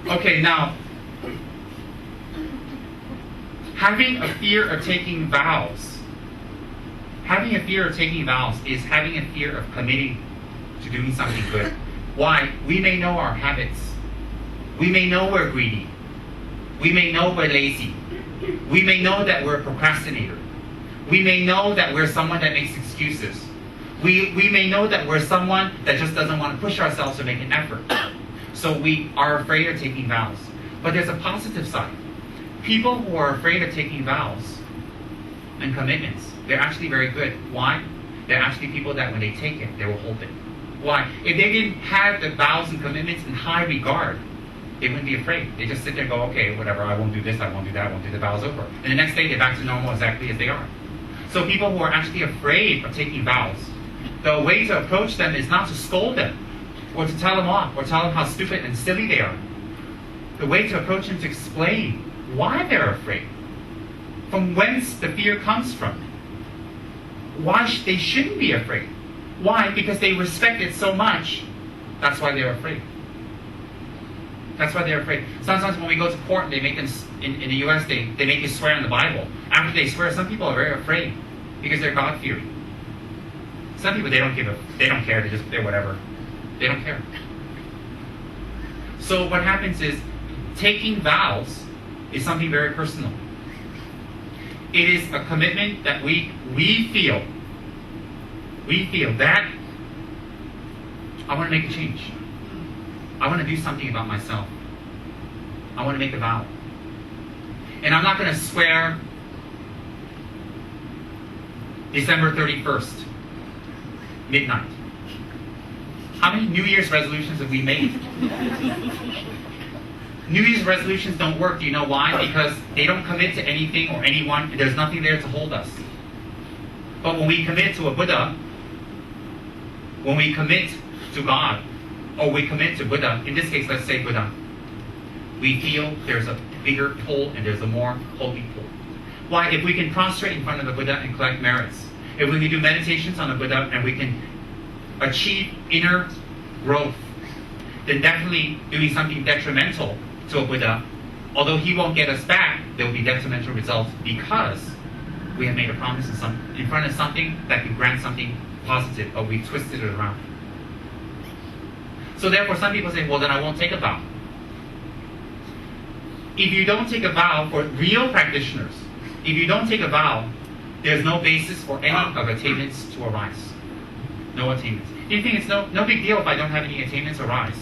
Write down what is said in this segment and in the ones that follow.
Okay, now, having a fear of taking vows. Having a fear of taking vows is having a fear of committing to doing something good. Why? We may know our habits. We may know we're greedy. We may know we're lazy. We may know that we're a procrastinator. We may know that we're someone that makes excuses. We may know that we're someone that just doesn't want to push ourselves to make an effort. So we are afraid of taking vows. But there's a positive side. People who are afraid of taking vows and commitments, they're actually very good. Why? They're actually people that when they take it, they will hold it. Why? If they didn't have the vows and commitments in high regard, they wouldn't be afraid. They just sit there and go, okay, whatever, I won't do this, I won't do that, I won't do the vows over. And the next day, they're back to normal exactly as they are. So people who are actually afraid of taking vows, the way to approach them is not to scold them, or to tell them off, or tell them how stupid and silly they are. The way to approach them is to explain why they're afraid, from whence the fear comes from, why they shouldn't be afraid. Why? Because they respect it so much, that's why they're afraid. That's why they're afraid. Sometimes when we go to court and they make them, in the US, they make you swear on the Bible. After they swear, some people are very afraid because they're God-fearing. Some people, they don't care, they're whatever. They don't care. So what happens is, taking vows is something very personal. It is a commitment that we feel that I want to make a change. I want to do something about myself. I want to make a vow. And I'm not going to swear December 31st, midnight. How many New Year's resolutions have we made? New Year's resolutions don't work. Do you know why? Because they don't commit to anything or anyone, and there's nothing there to hold us. But when we commit to a Buddha, when we commit to God, or we commit to Buddha, in this case, let's say Buddha, we feel there's a bigger pull and there's a more holy pull. Why? If we can prostrate in front of the Buddha and collect merits, if we can do meditations on the Buddha and we can achieve inner growth, then definitely doing something detrimental to a Buddha, although he won't get us back, there will be detrimental results because we have made a promise in front of something that can grant something positive, but we twisted it around. So therefore, some people say, well, then I won't take a vow. If you don't take a vow, for real practitioners, if you don't take a vow, there's no basis for any of attainments to arise. No attainments. You think it's no big deal if I don't have any attainments arise.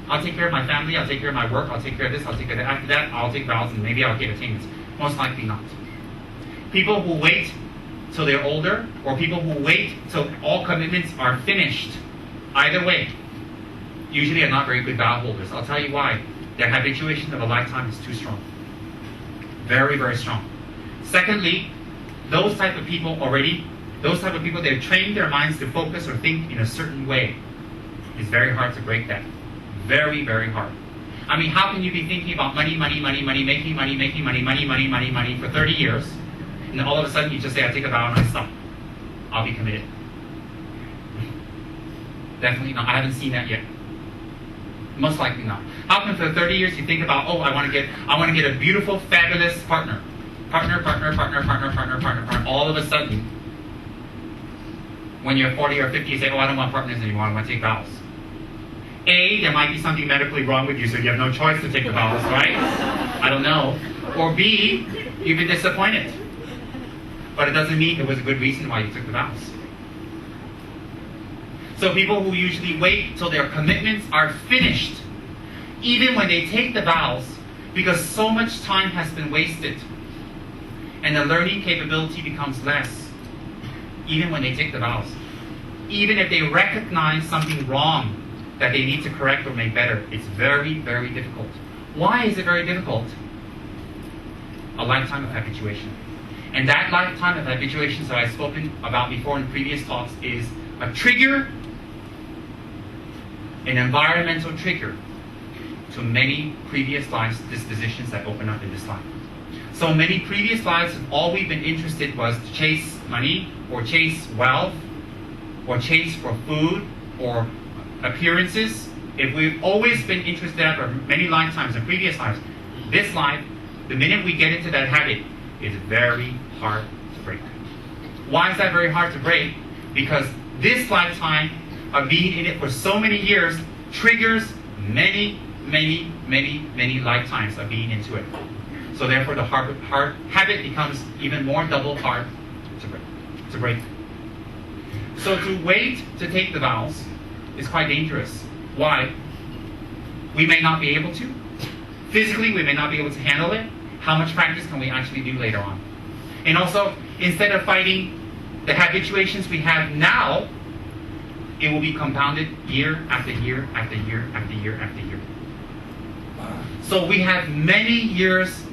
I'll take care of my family, I'll take care of my work, I'll take care of this, I'll take care of that. After that, I'll take vows and maybe I'll get attainments. Most likely not. People who wait till they're older, or people who wait till all commitments are finished, either way, usually are not very good vow holders. I'll tell you why. Their habituation of a lifetime is too strong. Very, very strong. Secondly, those type of people, they've trained their minds to focus or think in a certain way. It's very hard to break that. Very, very hard. I mean, how can you be thinking about money, making money for 30 years, and then all of a sudden you just say, I take a vow and I stop. I'll be committed. Definitely not. I haven't seen that yet. Most likely not. How come for 30 years you think about, oh, I want to get a beautiful, fabulous partner. Partner. All of a sudden, when you're 40 or 50, you say, oh, I don't want partners anymore, I want to take vows. A, there might be something medically wrong with you, so you have no choice to take the vows, right? I don't know. Or B, you've been disappointed. But it doesn't mean there was a good reason why you took the vows. So people who usually wait till their commitments are finished, even when they take the vows, because so much time has been wasted, and the learning capability becomes less, even when they take the vows. Even if they recognize something wrong that they need to correct or make better, it's very, very difficult. Why is it very difficult? A lifetime of habituation. And that lifetime of habituation that I've spoken about before in previous talks is a trigger, an environmental trigger to many previous lives' dispositions that open up in this life. So many previous lives, all we've been interested was to chase money, or chase wealth, or chase for food, or appearances, If we've always been interested in for many lifetimes and previous lives, this life, the minute we get into that habit, it's very hard to break. Why is that very hard to break? Because this lifetime of being in it for so many years triggers many lifetimes of being into it. So therefore the hard habit becomes even more double hard to break. So to wait to take the vows is quite dangerous. Why? We may not be able to. Physically, we may not be able to handle it. How much practice can we actually do later on? And also, instead of fighting the habituations we have now, it will be compounded year after year after year after year after year. So we have many years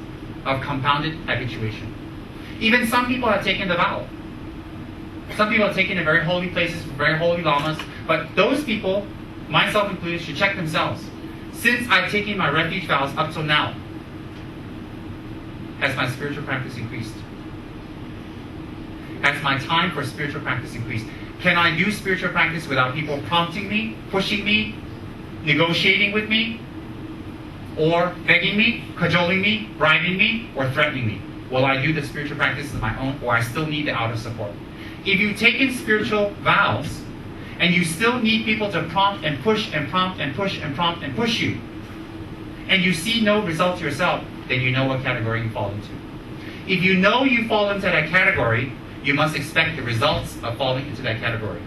of compounded habituation. Even some people have taken the vow. Some people have taken it in very holy places, very holy lamas, but those people, myself included, should check themselves. Since I've taken my refuge vows up till now, has my spiritual practice increased? Has my time for spiritual practice increased? Can I do spiritual practice without people prompting me, pushing me, negotiating with me, or begging me, cajoling me, bribing me, or threatening me? Will I do the spiritual practice on my own, or I still need the outer support? If you've taken spiritual vows, and you still need people to prompt and push and prompt and push and prompt and push you, and you see no results yourself, then you know what category you fall into. If you know you fall into that category, you must expect the results of falling into that category.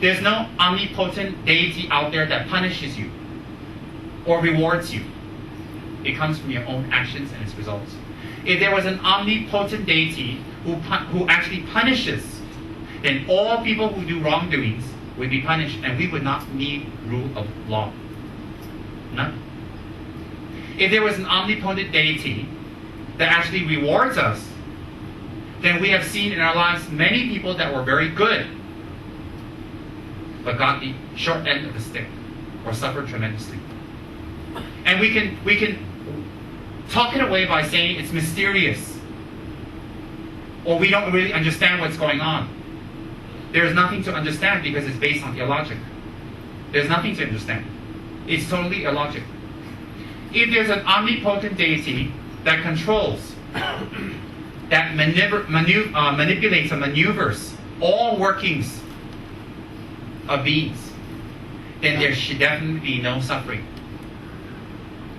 There's no omnipotent deity out there that punishes you or rewards you. It comes from your own actions and its results. If there was an omnipotent deity who actually punishes, then all people who do wrongdoings would be punished, and we would not need rule of law. None. If there was an omnipotent deity that actually rewards us, then we have seen in our lives many people that were very good, but got the short end of the stick, or suffered tremendously. And we can talk it away by saying it's mysterious, or we don't really understand what's going on. There's nothing to understand because it's based on illogic. There's nothing to understand. It's totally illogic. If there's an omnipotent deity that controls, that manipulates and maneuvers all workings of beings, then there should definitely be no suffering.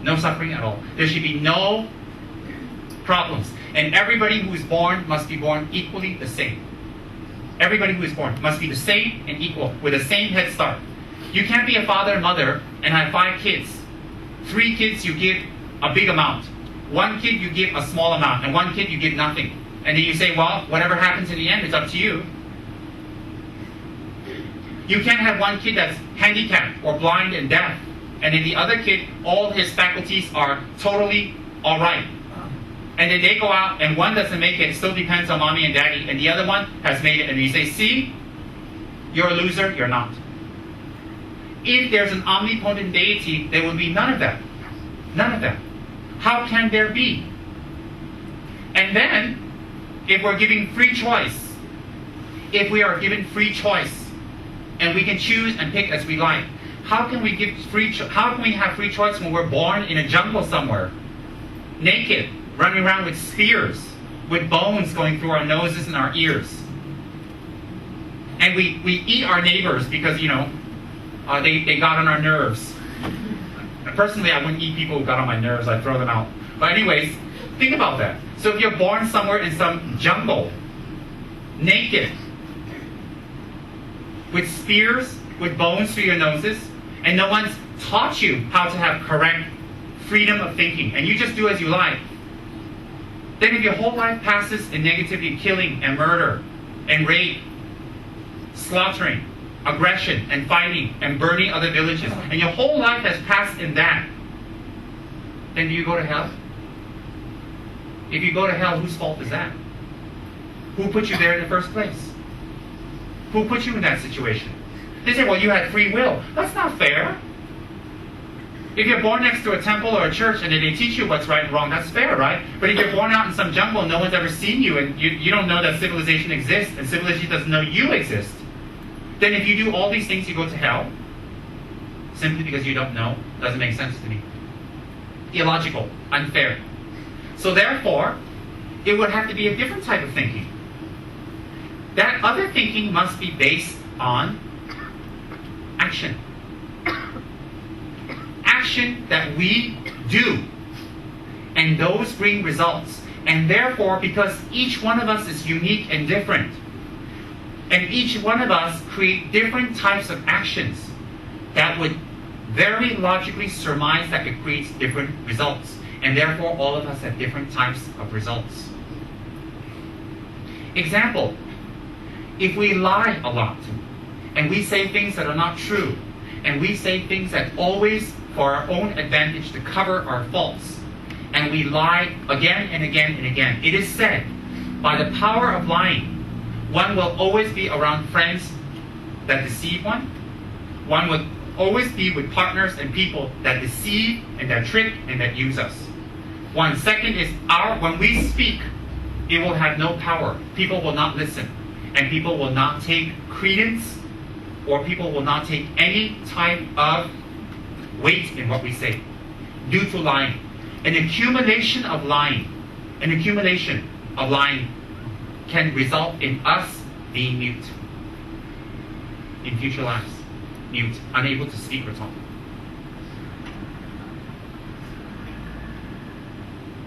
No suffering at all. There should be no problems. And everybody who is born must be born equally the same. Everybody who is born must be the same and equal, with the same head start. You can't be a father and mother and have 5 kids. 3 kids you give a big amount. 1 kid you give a small amount, and 1 kid you give nothing. And then you say, well, whatever happens in the end, it's up to you. You can't have 1 kid that's handicapped or blind and deaf, and then the other kid, all his faculties are totally all right. And then they go out, and one doesn't make it, still depends on mommy and daddy, and the other one has made it. And you say, see, you're a loser, you're not. If there's an omnipotent deity, there will be none of that. None of that. How can there be? And then, if we're giving free choice, if we are given free choice, and we can choose and pick as we like, how can we have free choice when we're born in a jungle somewhere, naked, running around with spears, with bones going through our noses and our ears? And we eat our neighbors because, they got on our nerves. Personally, I wouldn't eat people who got on my nerves. I'd throw them out. But anyways, think about that. So if you're born somewhere in some jungle, naked, with spears, with bones through your noses, and no one's taught you how to have correct freedom of thinking, and you just do as you like, then if your whole life passes in negativity, killing and murder and rape, slaughtering, aggression and fighting and burning other villages, and your whole life has passed in that, then do you go to hell? If you go to hell, whose fault is that? Who put you there in the first place? Who put you in that situation? They say, well, you had free will. That's not fair. If you're born next to a temple or a church and they teach you what's right and wrong, that's fair, right? But if you're born out in some jungle and no one's ever seen you, and you don't know that civilization exists, and civilization doesn't know you exist, then if you do all these things, you go to hell. simply because you don't know doesn't make sense to me. Illogical, unfair. So therefore, it would have to be a different type of thinking. That other thinking must be based on action. Action that we do. And those bring results. And therefore, because each one of us is unique and different, and each one of us create different types of actions that would very logically surmise that it creates different results. And therefore, all of us have different types of results. Example, if we lie a lot, and we say things that are not true, and we say things that always for our own advantage to cover our faults, and we lie again and again and again, it is said, by the power of lying, one will always be around friends that deceive one. One would always be with partners and people that deceive and that trick and that use us. One second is when we speak, it will have no power. People will not listen. And people will not take credence, or people will not take any type of weight in what we say due to lying. An accumulation of lying can result in us being mute in future lives. Mute, unable to speak or talk.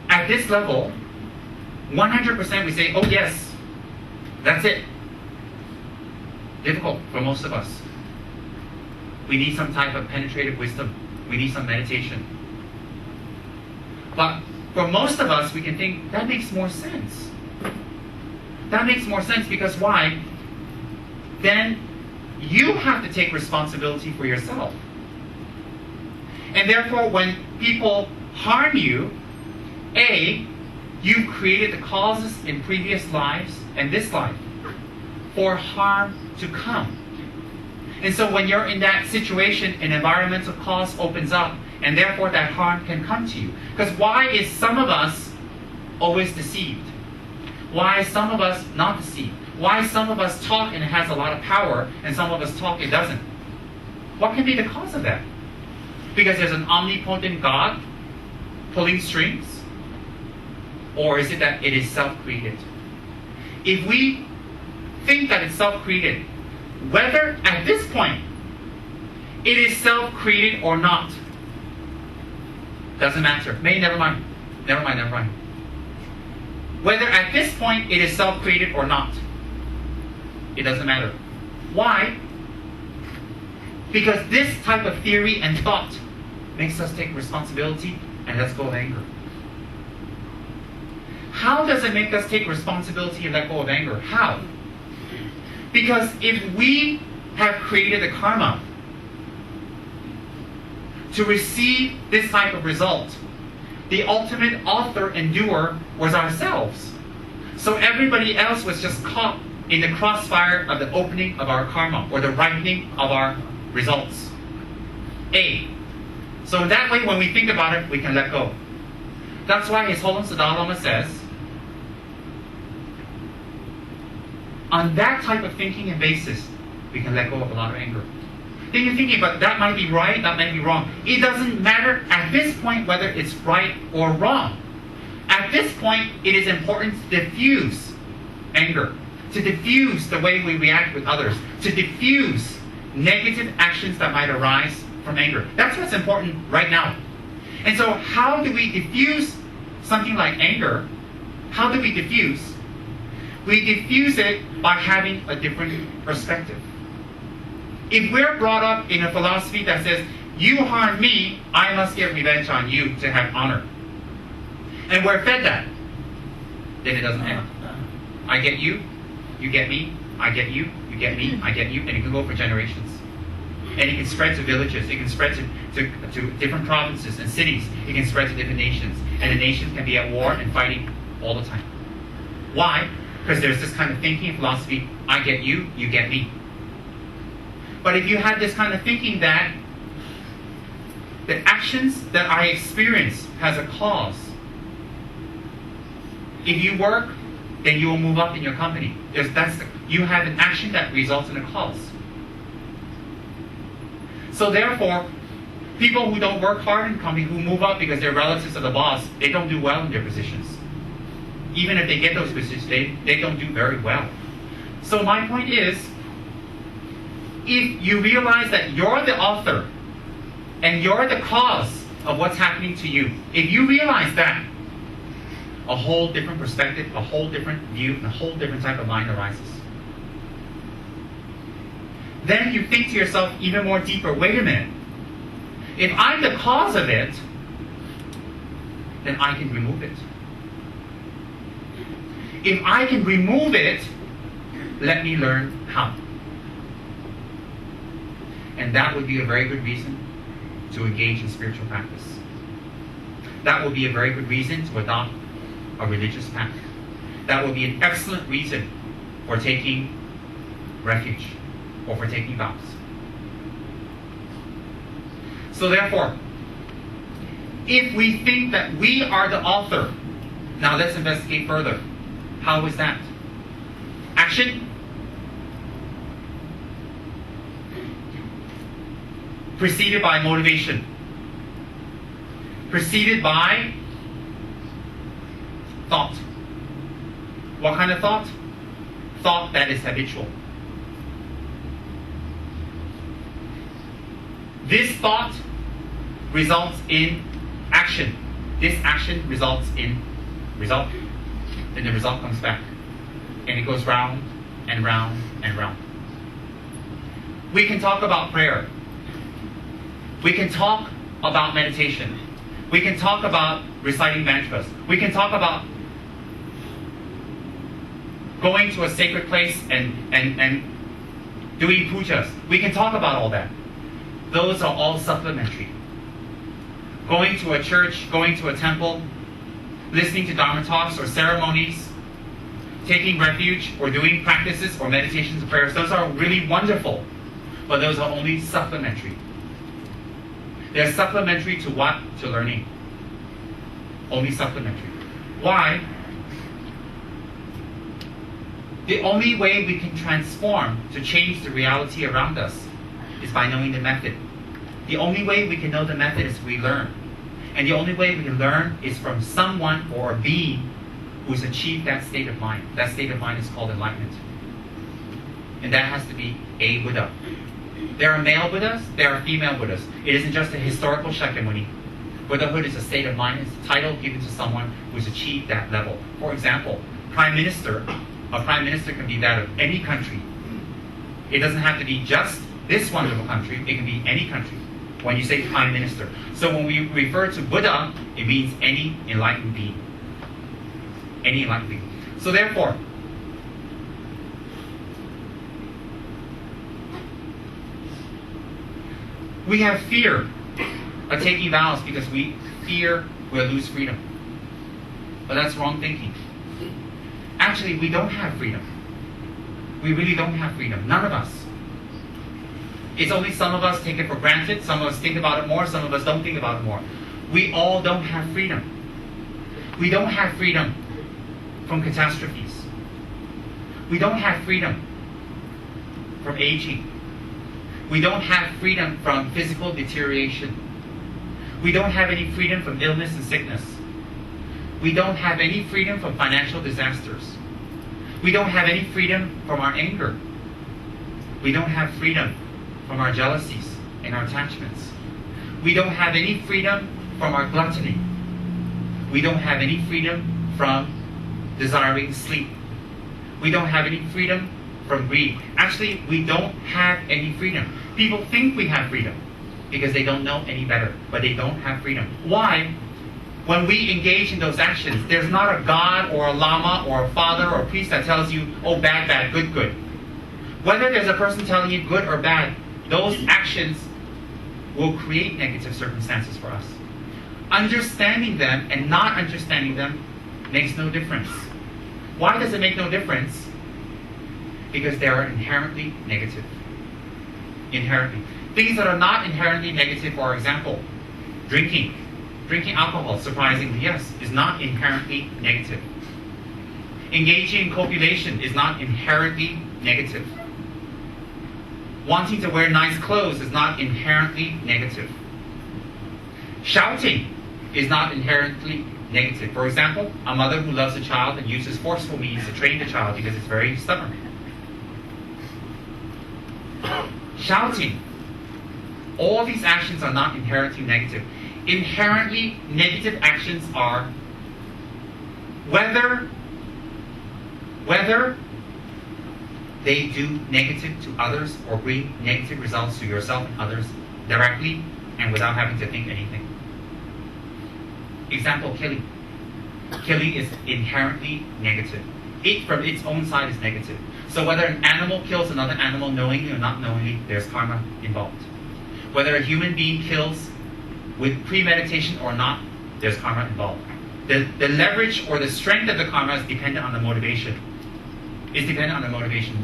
At this level, 100% we say, oh yes, that's it. Difficult for most of us. We need some type of penetrative wisdom. We need some meditation. But for most of us, we can think, that makes more sense. That makes more sense because why? Then you have to take responsibility for yourself. And therefore, when people harm you, A, you've created the causes in previous lives and this life for harm to come. And so when you're in that situation, an environmental cause opens up, and therefore that harm can come to you. Because why is some of us always deceived? Why is some of us not deceived? Why some of us talk and it has a lot of power, and some of us talk it doesn't? What can be the cause of that? Because there's an omnipotent God pulling strings? Or is it that it is self-created? If we think that it's self-created, whether at this point it is self-created or not, doesn't matter. Never mind. Whether at this point it is self-created or not, it doesn't matter. Why? Because this type of theory and thought makes us take responsibility and let go of anger. How does it make us take responsibility and let go of anger? How? Because if we have created the karma to receive this type of result, the ultimate author and doer was ourselves. So everybody else was just caught in the crossfire of the opening of our karma, or the ripening of our results. A. So that way, when we think about it, we can let go. That's why His Holiness the Dalai Lama says, on that type of thinking and basis, we can let go of a lot of anger. Then you're thinking, but that might be right, that might be wrong. It doesn't matter at this point whether it's right or wrong. At this point, it is important to diffuse anger, to diffuse the way we react with others, to diffuse negative actions that might arise from anger. That's what's important right now. And so how do we diffuse something like anger? How do we diffuse? We diffuse it by having a different perspective. If we're brought up in a philosophy that says, you harmed me, I must get revenge on you to have honor, and we're fed that, then it doesn't end. I get you get me, I get you get me, I get you, and it can go for generations. And it can spread to villages, it can spread to different provinces and cities, it can spread to different nations, and the nations can be at war and fighting all the time. Why? Because there's this kind of thinking and philosophy, I get you get me. But if you had this kind of thinking that the actions that I experience has a cause, if you work, then you will move up in your company. You have an action that results in a cause. So therefore, People who don't work hard in the company, who move up because they're relatives of the boss, they don't do well in their positions. Even if they get those positions, they don't do very well. So my point is, if you realize that you're the author and you're the cause of what's happening to you, if you realize that, a whole different perspective, a whole different view, and a whole different type of mind arises. Then you think to yourself even more deeper, wait a minute, if I'm the cause of it, then I can remove it. If I can remove it, let me learn how. And that would be a very good reason to engage in spiritual practice. That would be a very good reason to adopt a religious path. That would be an excellent reason for taking refuge or for taking vows. So therefore, if we think that we are the author, now let's investigate further. How is that? Action. Preceded by motivation. Preceded by thought. What kind of thought? Thought that is habitual. This thought results in action. This action results in result. Then the result comes back. And it goes round and round and round. We can talk about prayer. We can talk about meditation. We can talk about reciting mantras. We can talk about going to a sacred place and doing pujas. We can talk about all that. Those are all supplementary. Going to a church, going to a temple, listening to Dharma talks or ceremonies, taking refuge or doing practices or meditations and prayers, those are really wonderful. But those are only supplementary. They're supplementary to what? To learning. Only supplementary. Why? The only way we can transform to change the reality around us is by knowing the method. The only way we can know the method is we learn. And the only way we can learn is from someone or a being who's achieved that state of mind. That state of mind is called enlightenment. And that has to be a Buddha. There are male Buddhas, there are female Buddhas. It isn't just a historical Shakyamuni. Buddhahood is a state of mind. It's a title given to someone who's achieved that level. For example, Prime Minister. A Prime Minister can be that of any country. It doesn't have to be just this wonderful country. It can be any country when you say Prime Minister. So when we refer to Buddha, it means any enlightened being. Any enlightened being. So therefore, we have fear of taking vows because we fear we'll lose freedom. But that's wrong thinking. Actually, we don't have freedom. We really don't have freedom. None of us. It's only some of us take it for granted. Some of us think about it more. Some of us don't think about it more. We all don't have freedom. We don't have freedom from catastrophes. We don't have freedom from aging. We don't have freedom from physical deterioration. We don't have any freedom from illness and sickness. We don't have any freedom from financial disasters. We don't have any freedom from our anger. We don't have freedom from our jealousies and our attachments. We don't have any freedom from our gluttony. We don't have any freedom from desiring sleep. We don't have any freedom from greed. Actually, we don't have any freedom. People think we have freedom because they don't know any better, but they don't have freedom. Why? When we engage in those actions, there's not a God or a Lama or a father or a priest that tells you, oh, bad, bad, good, good. Whether there's a person telling you good or bad, those actions will create negative circumstances for us. Understanding them and not understanding them makes no difference. Why does it make no difference? Because they are inherently negative. Inherently. Things that are not inherently negative, for example, drinking. Drinking alcohol, surprisingly, yes, is not inherently negative. Engaging in copulation is not inherently negative. Wanting to wear nice clothes is not inherently negative. Shouting is not inherently negative. For example, a mother who loves a child and uses forceful means to train the child because it's very stubborn. Shouting. All these actions are not inherently negative. Inherently negative actions are whether they do negative to others or bring negative results to yourself and others directly and without having to think anything. Example, killing. Killing is inherently negative. It from its own side is negative. So whether an animal kills another animal knowingly or not knowingly, there's karma involved. Whether a human being kills with premeditation or not, there's karma involved. The leverage or the strength of the karma is dependent on the motivation.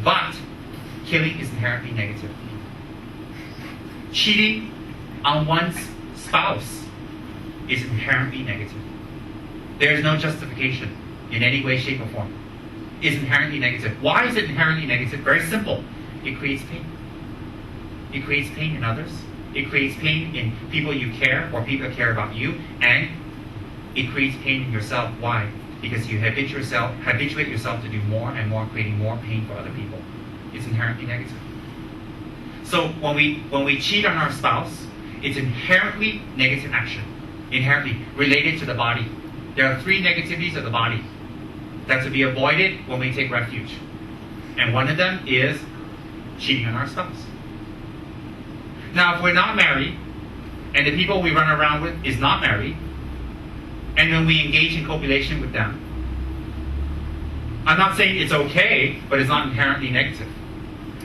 But killing is inherently negative. Cheating on one's spouse is inherently negative. There is no justification in any way, shape, or form. It's inherently negative. Why is it inherently negative? Very simple. It creates pain. It creates pain in others. It creates pain in people you care or people care about you, and it creates pain in yourself. Why? Because you habituate yourself to do more and more, creating more pain for other people. It's inherently negative. So when we cheat on our spouse, it's inherently negative action, inherently related to the body. There are 3 negativities of the body that to be avoided when we take refuge, and one of them is cheating on our spouse. Now, if we're not married, and the people we run around with is not married, and then we engage in copulation with them, I'm not saying it's okay, but it's not inherently negative.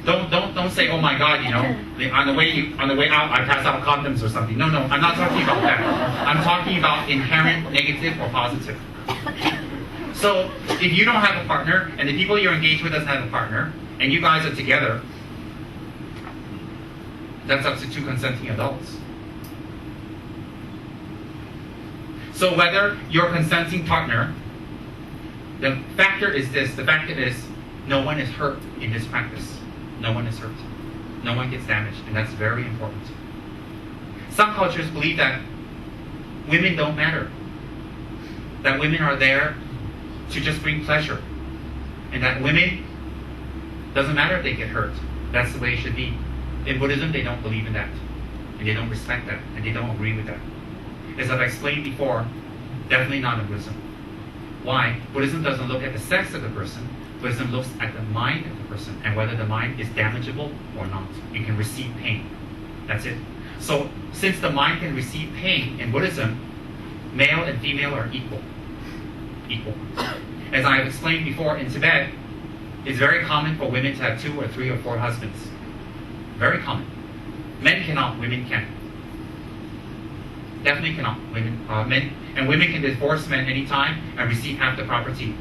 Don't say, oh my God, on the way out I pass out condoms or something. No, I'm not talking about that. I'm talking about inherent negative or positive. So if you don't have a partner, and the people you're engaged with doesn't have a partner, and you guys are together, that's up to 2 consenting adults. So whether your consenting partner, the factor is this, the factor is no one is hurt in this practice. No one is hurt. No one gets damaged, and that's very important. Some cultures believe that women don't matter. That women are there to just bring pleasure. And that women, doesn't matter if they get hurt. That's the way it should be. In Buddhism, they don't believe in that. And they don't respect that. And they don't agree with that. As I've explained before, definitely not in Buddhism. Why? Buddhism doesn't look at the sex of the person. Buddhism looks at the mind of the person and whether the mind is damageable or not. It can receive pain. That's it. So, since the mind can receive pain in Buddhism, male and female are equal. Equal. As I've explained before, in Tibet, it's very common for women to have 2 or 3 or 4 husbands. Very common. Men cannot, women can. Definitely cannot. Women can divorce men anytime and receive half the property.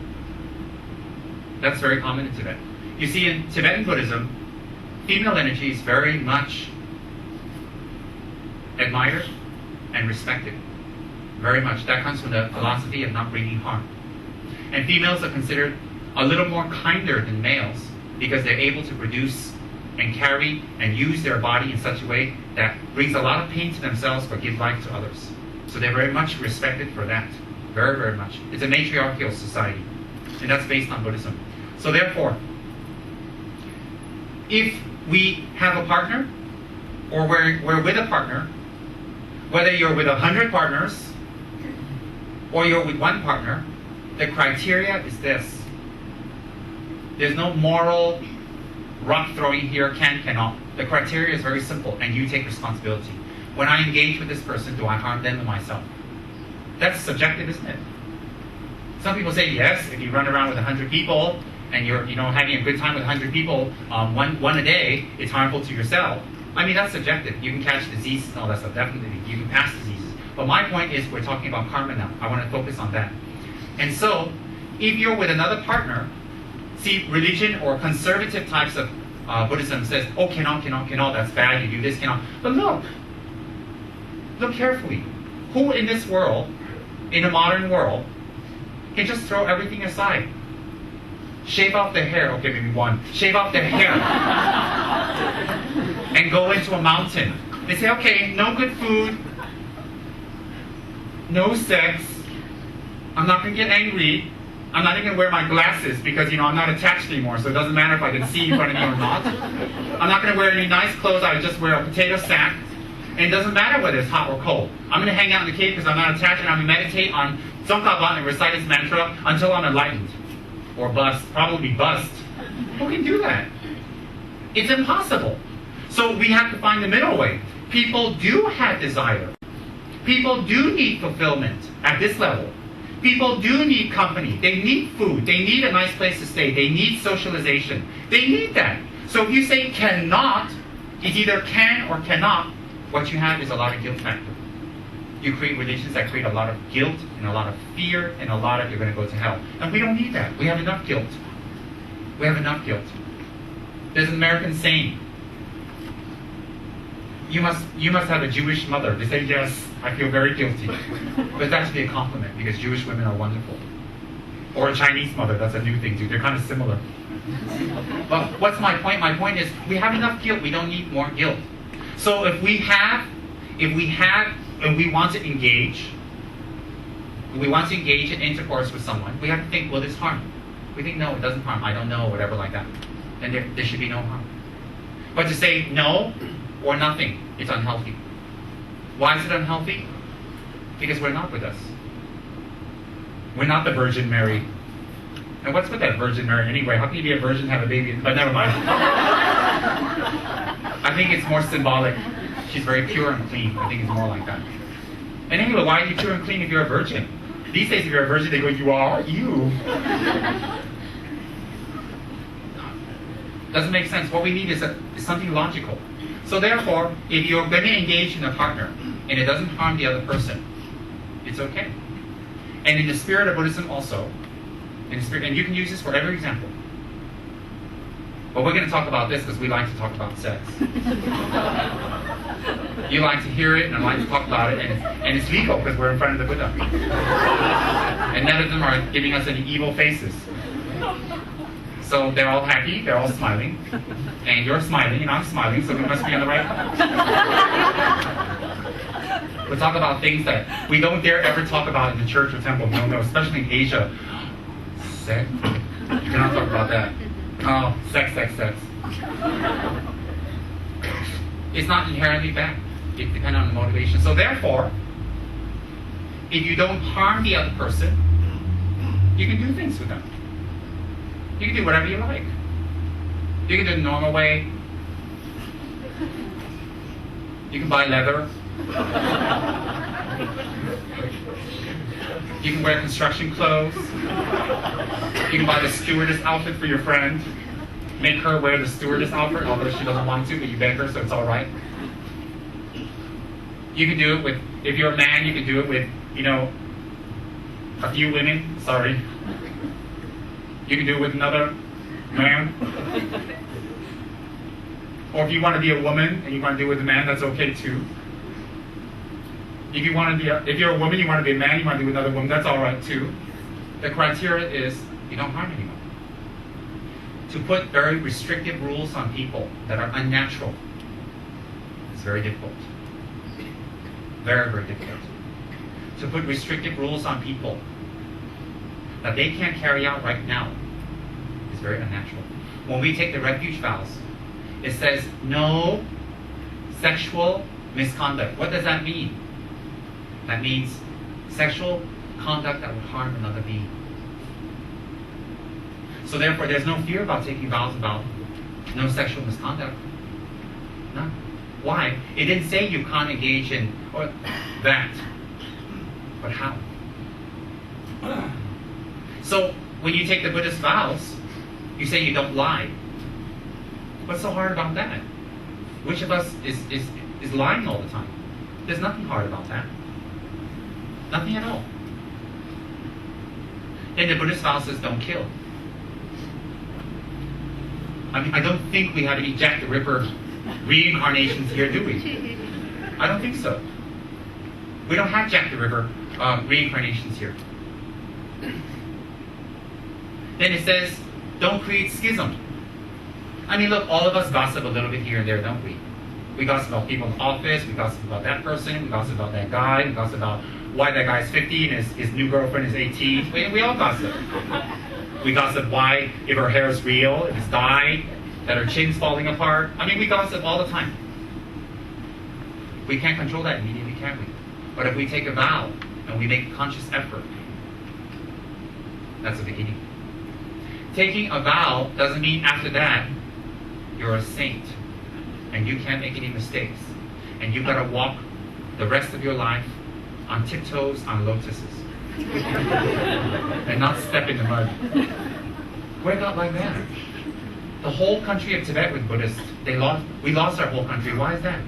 That's very common in Tibet. You see, in Tibetan Buddhism, female energy is very much admired and respected. Very much. That comes from the philosophy of not bringing harm. And females are considered a little more kinder than males because they're able to produce and carry and use their body in such a way that brings a lot of pain to themselves but give life to others. So they're very much respected for that. Very, very much. It's a matriarchal society. And that's based on Buddhism. So therefore, if we have a partner, or we're with a partner, whether you're with 100 partners, or you're with one partner, the criteria is this. There's no moral rock throwing here, cannot. The criteria is very simple, and you take responsibility. When I engage with this person, do I harm them or myself? That's subjective, isn't it? Some people say, yes, if you run around with 100 people, and you're having a good time with 100 people, one a day, it's harmful to yourself. I mean, that's subjective. You can catch diseases and all that stuff, definitely. You can pass diseases. But my point is, we're talking about karma now. I want to focus on that. And so, if you're with another partner, see, religion or conservative types of Buddhism says, oh, cannot, that's bad, you do this, cannot. But look carefully. Who in this world, in the modern world, can just throw everything aside? Shave off their hair, okay, maybe one. Shave off their hair. And go into a mountain. They say, okay, no good food, no sex. I'm not going to get angry. I'm not even going to wear my glasses because, I'm not attached anymore, so it doesn't matter if I can see in front of me or not. I'm not going to wear any nice clothes. I would just wear a potato sack. And it doesn't matter whether it's hot or cold. I'm going to hang out in the cave because I'm not attached, and I'm going to meditate on Tsongkhapa and recite his mantra until I'm enlightened. Or bust. Probably bust. Who can do that? It's impossible. So we have to find the middle way. People do have desire. People do need fulfillment at this level. People do need company. They need food. They need a nice place to stay. They need socialization. They need that. So if you say cannot, it's either can or cannot. What you have is a lot of guilt factor. You create religions that create a lot of guilt and a lot of fear and a lot of you're going to go to hell. And we don't need that. We have enough guilt. We have enough guilt. There's an American saying, you must have a Jewish mother. They say, yes, I feel very guilty. But it's actually a compliment because Jewish women are wonderful. Or a Chinese mother, that's a new thing too. They're kind of similar. But what's my point? My point is we have enough guilt. We don't need more guilt. So if we want to engage in intercourse with someone, we have to think, will this harm? We think, no, it doesn't harm. I don't know, whatever like that. Then there should be no harm. But to say no or nothing, it's unhealthy. Why is it unhealthy? Because we're not with us. We're not the Virgin Mary. And what's with that Virgin Mary anyway? How can you be a virgin and have a baby? But never mind. I think it's more symbolic. She's very pure and clean. I think it's more like that. And anyway, why are you pure and clean if you're a virgin? These days, if you're a virgin, they go, you are? You. Doesn't make sense. What we need is something logical. So therefore, if you're going to engage in a partner and it doesn't harm the other person, it's okay. And in the spirit of Buddhism also, in the spirit, and you can use this for every example. But we're going to talk about this because we like to talk about sex. You like to hear it and I like to talk about it, and it's legal because we're in front of the Buddha. And none of them are giving us any evil faces. So they're all happy, they're all smiling, and you're smiling and I'm smiling, so we must be on the right path. We'll talk about things that we don't dare ever talk about in the church or temple. No, especially in Asia. Sex? You cannot talk about that. Oh, sex. It's not inherently bad. It depends on the motivation. So therefore, if you don't harm the other person, you can do things with them. You can do whatever you like. You can do it the normal way. You can buy leather. You can wear construction clothes. You can buy the stewardess outfit for your friend. Make her wear the stewardess outfit, although she doesn't want to, but you beg her, so it's all right. You can do it with, if you're a man, you can do it with, a few women. Sorry. You can do it with another man. Or if you want to be a woman and you want to do it with a man, that's okay too. If you're a woman, you want to be a man, you want to do it with another woman, that's all right too. The criteria is you don't harm anyone. To put very restrictive rules on people that are unnatural is very difficult. Very, very difficult. To put restrictive rules on people that they can't carry out right now is very unnatural. When we take the refuge vows, it says no sexual misconduct. What does that mean? That means sexual conduct that would harm another being. So therefore, there's no fear about taking vows about no sexual misconduct. None. Why? It didn't say you can't engage in that. But how? So when you take the Buddhist vows, you say you don't lie. What's so hard about that? Which of us is lying all the time? There's nothing hard about that. Nothing at all. Then the Buddhist vow says don't kill. I mean, I don't think we have any Jack the Ripper reincarnations here, do we? I don't think so. We don't have Jack the Ripper reincarnations here. Then it says, don't create schism. I mean, look, all of us gossip a little bit here and there, don't we? We gossip about people in the office, we gossip about that person, we gossip about that guy, we gossip about why that guy's 50 and his new girlfriend is 18. We all gossip. We gossip why, if her hair is real, if it's dyed, that her chin's falling apart. I mean, we gossip all the time. We can't control that immediately, can we? But if we take a vow and we make a conscious effort, that's the beginning. Taking a vow doesn't mean after that you're a saint and you can't make any mistakes and you've got to walk the rest of your life on tiptoes on lotuses and not step in the mud. We're not like that. The whole country of Tibet was Buddhist. We lost our whole country. Why is that?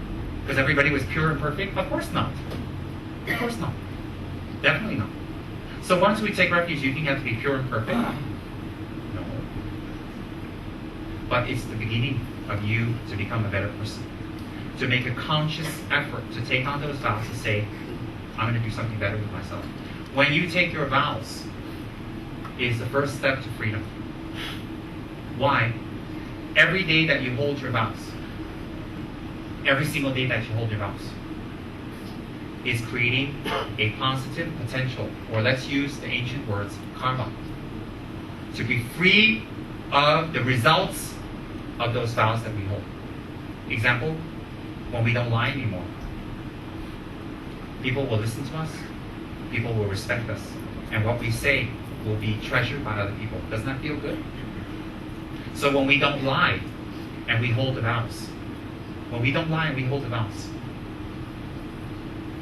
Because everybody was pure and perfect? Of course not. Of course not. Definitely not. So once we take refuge, you think you have to be pure and perfect? No. But it's the beginning of you to become a better person. To make a conscious effort to take on those vows to say, I'm going to do something better with myself. When you take your vows, is the first step to freedom. Why? Every day that you hold your vows, every single day that you hold your vows, is creating a positive potential, or let's use the ancient words, karma, to be free of the results of those vows that we hold. Example, when we don't lie anymore, people will listen to us, people will respect us, and what we say will be treasured by other people. Doesn't that feel good? So when we don't lie and we hold the vows, when we don't lie and we hold the vows,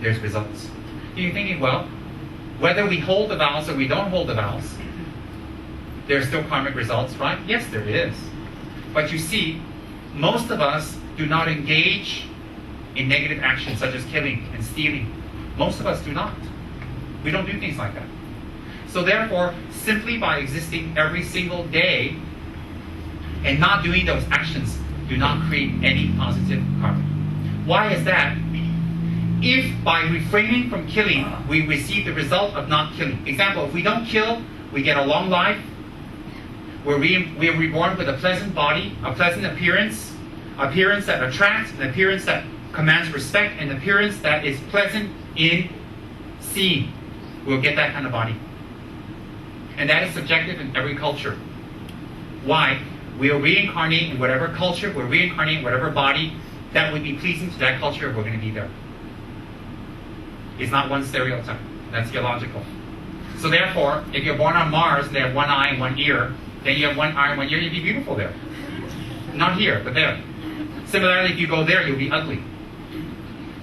there's results. You're thinking, well, whether we hold the vows or we don't hold the vows, there's still karmic results, right? Yes, there is. But you see, most of us do not engage in negative actions such as killing and stealing. Most of us do not. We don't do things like that. So therefore, simply by existing every single day and not doing those actions do not create any positive karma. Why is that? If by refraining from killing, we receive the result of not killing. Example, if we don't kill, we get a long life. We're reborn with a pleasant body, a pleasant appearance that attracts, an appearance that commands respect, an appearance that is pleasant in seeing. We'll get that kind of body. And that is subjective in every culture. Why? We'll reincarnate in whatever culture, we'll reincarnate in whatever body that would be pleasing to that culture, we're going to be there. It's not one stereotype. That's illogical. So therefore, if you're born on Mars and they have one eye and one ear, then you have one eye and one ear, you'll be beautiful there. Not here, but there. Similarly, if you go there, you'll be ugly.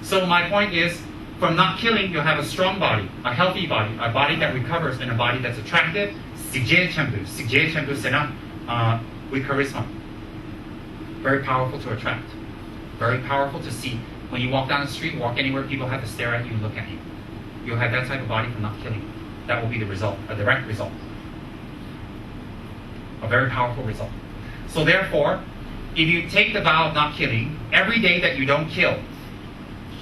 So my point is, from not killing, you'll have a strong body, a healthy body, a body that recovers, and a body that's attractive. Sikje Chembu Sena, with charisma. Very powerful to attract. Very powerful to see. When you walk down the street, walk anywhere, people have to stare at you and look at you. You'll have that type of body from not killing. That will be the result, a direct result. A very powerful result. So therefore, if you take the vow of not killing, every day that you don't kill,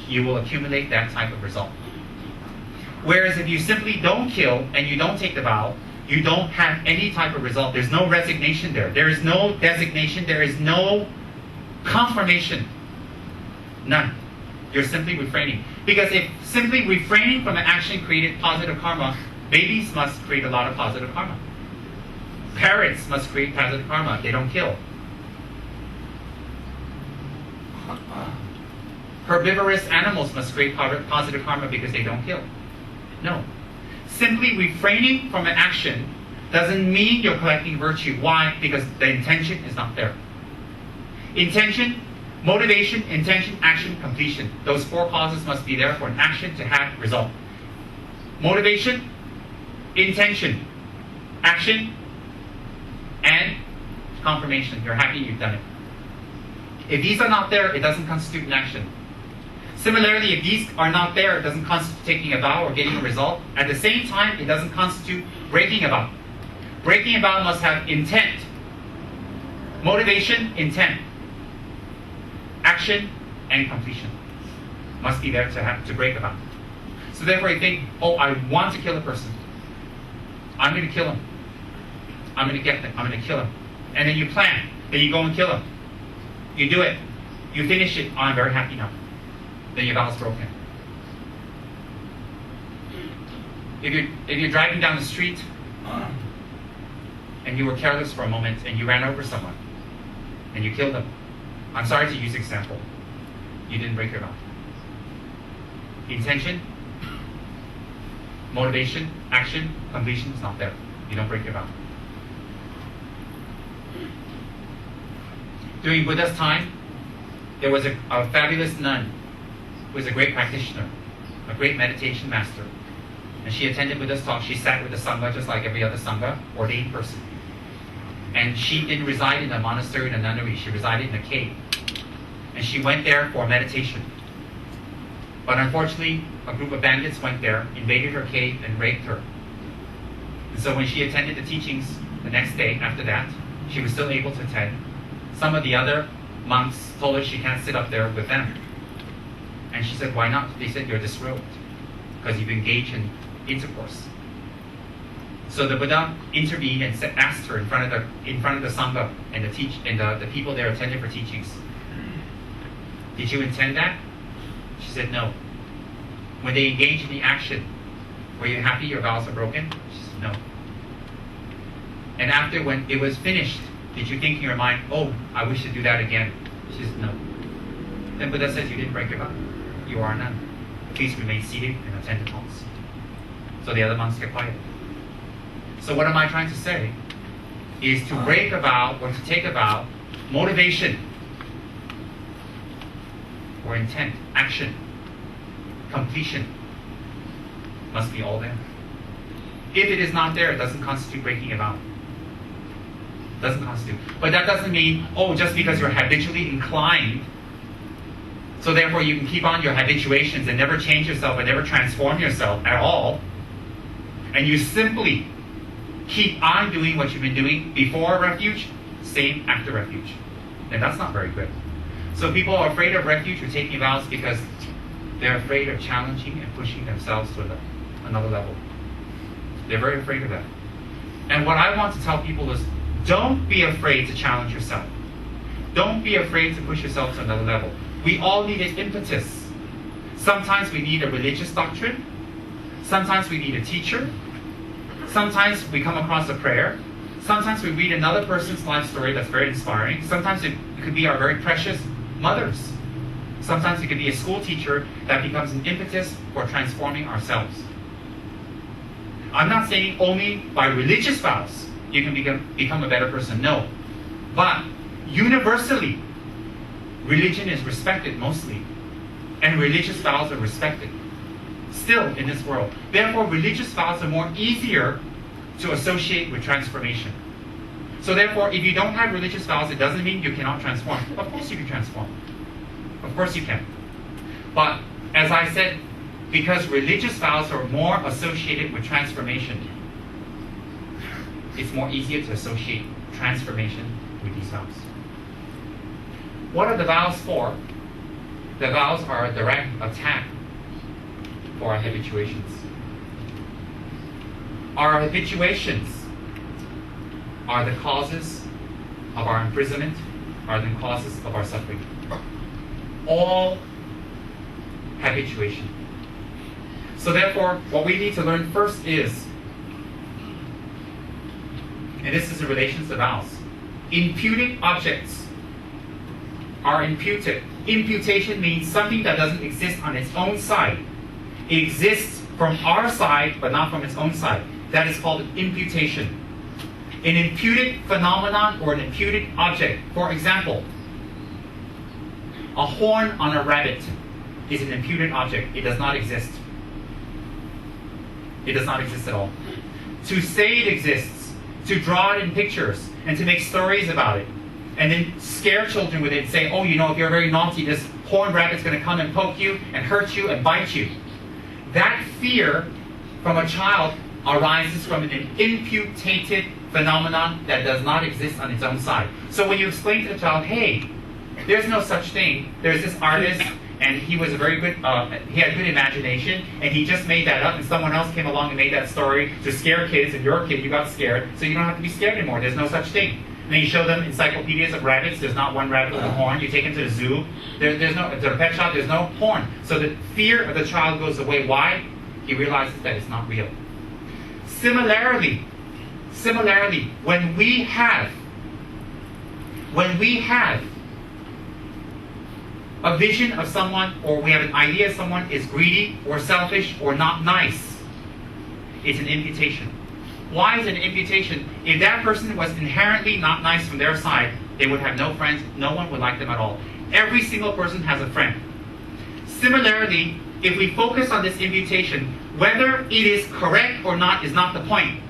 you will accumulate that type of result. Whereas if you simply don't kill and you don't take the vow, you don't have any type of result. There's no resignation there. There is no designation. There is no confirmation. None. You're simply refraining. Because if simply refraining from an action created positive karma, babies must create a lot of positive karma. Parrots must create positive karma. They don't kill. Herbivorous animals must create positive karma because they don't kill. No. Simply refraining from an action doesn't mean you're collecting virtue. Why? Because the intention is not there. Intention, motivation, intention, action, completion. Those four causes must be there for an action to have result. Motivation, intention, action, and confirmation. You're happy you've done it. If these are not there, it doesn't constitute an action. Similarly, if these are not there, it doesn't constitute taking a vow or getting a result. At the same time, it doesn't constitute breaking a vow. Breaking a vow must have intent. Motivation, intent. Action, and completion must be there to break a vow. So therefore you think, oh, I want to kill a person. I'm going to kill him. I'm going to get them. I'm going to kill him. And then you plan. Then you go and kill him. You do it. You finish it. Oh, I'm very happy now. Then your vow is broken. If you're driving down the street and you were careless for a moment and you ran over someone and you killed them, I'm sorry to use example, you didn't break your vow. Intention, motivation, action, completion is not there. You don't break your vow. During Buddha's time, there was a fabulous nun who was a great practitioner, a great meditation master. And she attended Buddha's talk. She sat with the Sangha just like every other Sangha, ordained person. And she didn't reside in a monastery, in a nunnery. She resided in a cave. And she went there for meditation. But unfortunately, a group of bandits went there, invaded her cave, and raped her. And so when she attended the teachings the next day after that, she was still able to attend. Some of the other monks told her she can't sit up there with them. And she said, why not? They said, you're disrobed because you've engaged in intercourse. So the Buddha intervened and asked her in front of the Sangha and the people there attended for teachings, did you intend that? She said, no. When they engaged in the action, were you happy your vows are broken? She said, no. And after, when it was finished, did you think in your mind, oh, I wish to do that again? She said, no. Then Buddha says, you didn't break your vow. You are a nun. Please remain seated and attend the talks. So the other monks kept quiet. So what am I trying to say? Is to break a vow or to take a vow, motivation or intent, action, completion must be all there. If it is not there, it doesn't constitute breaking a vow. Doesn't constitute. But that doesn't mean, oh, just because you're habitually inclined, so therefore you can keep on your habituations and never change yourself and never transform yourself at all, and you simply keep on doing what you've been doing before refuge, same after refuge. And that's not very good. So people are afraid of refuge or taking vows because they're afraid of challenging and pushing themselves to another level. They're very afraid of that. And what I want to tell people is, don't be afraid to challenge yourself. Don't be afraid to push yourself to another level. We all need an impetus. Sometimes we need a religious doctrine. Sometimes we need a teacher. Sometimes we come across a prayer. Sometimes we read another person's life story that's very inspiring. Sometimes it could be our very precious mothers. Sometimes it could be a school teacher that becomes an impetus for transforming ourselves. I'm not saying only by religious vows you can become a better person. No. But universally, religion is respected mostly. And religious vows are respected still in this world. Therefore, religious vows are more easier to associate with transformation. So therefore, if you don't have religious vows, it doesn't mean you cannot transform. Of course you can transform. Of course you can. But as I said, because religious vows are more associated with transformation, it's more easier to associate transformation with these vows. What are the vows for? The vows are a direct attack for our habituations. Our habituations are the causes of our imprisonment, are the causes of our suffering. All habituation. So therefore, what we need to learn first is, and this is in relation to vows, imputed objects are imputed. Imputation means something that doesn't exist on its own side. It exists from our side, but not from its own side. That is called imputation. An imputed phenomenon or an imputed object. For example, a horn on a rabbit is an imputed object. It does not exist. It does not exist at all. To say it exists, to draw it in pictures, and to make stories about it, and then scare children with it and say, oh, you know, if you're very naughty, this horned rabbit's going to come and poke you and hurt you and bite you. That fear from a child arises from an imputated phenomenon that does not exist on its own side. So when you explain to the child, hey, there's no such thing. There's this artist, and he was a very good, he had good imagination, and he just made that up, and someone else came along and made that story to scare kids, and you're a kid, you got scared, so you don't have to be scared anymore. There's no such thing. And then you show them encyclopedias of rabbits. There's not one rabbit with a horn. You take them to the zoo. There's no, to the pet shop, there's no horn. So the fear of the child goes away. Why? He realizes that it's not real. Similarly, when we have a vision of someone, or we have an idea someone is greedy or selfish or not nice, it's an imputation. Why is it an imputation? If that person was inherently not nice from their side, they would have no friends, no one would like them at all. Every single person has a friend. Similarly, if we focus on this imputation, whether it is correct or not is not the point.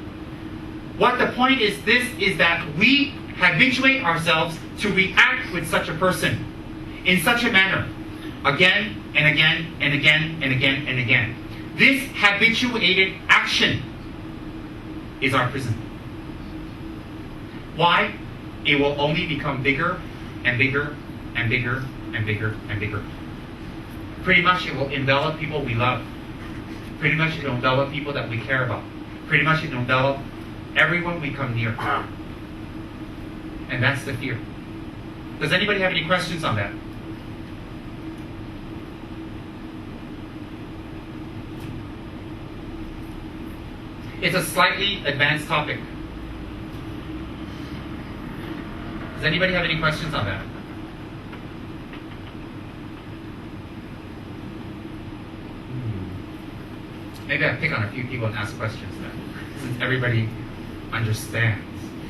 What the point is that we habituate ourselves to react with such a person in such a manner, again and again and again and again and again. This habituated action is our prison. Why? It will only become bigger and bigger and bigger and bigger and bigger. Pretty much it will envelop people we love. Pretty much it will envelop people that we care about. Pretty much it will envelop everyone we come near. And that's the fear. Does anybody have any questions on that? It's a slightly advanced topic. Does anybody have any questions on that? Maybe I pick on a few people and ask questions then, since everybody understands.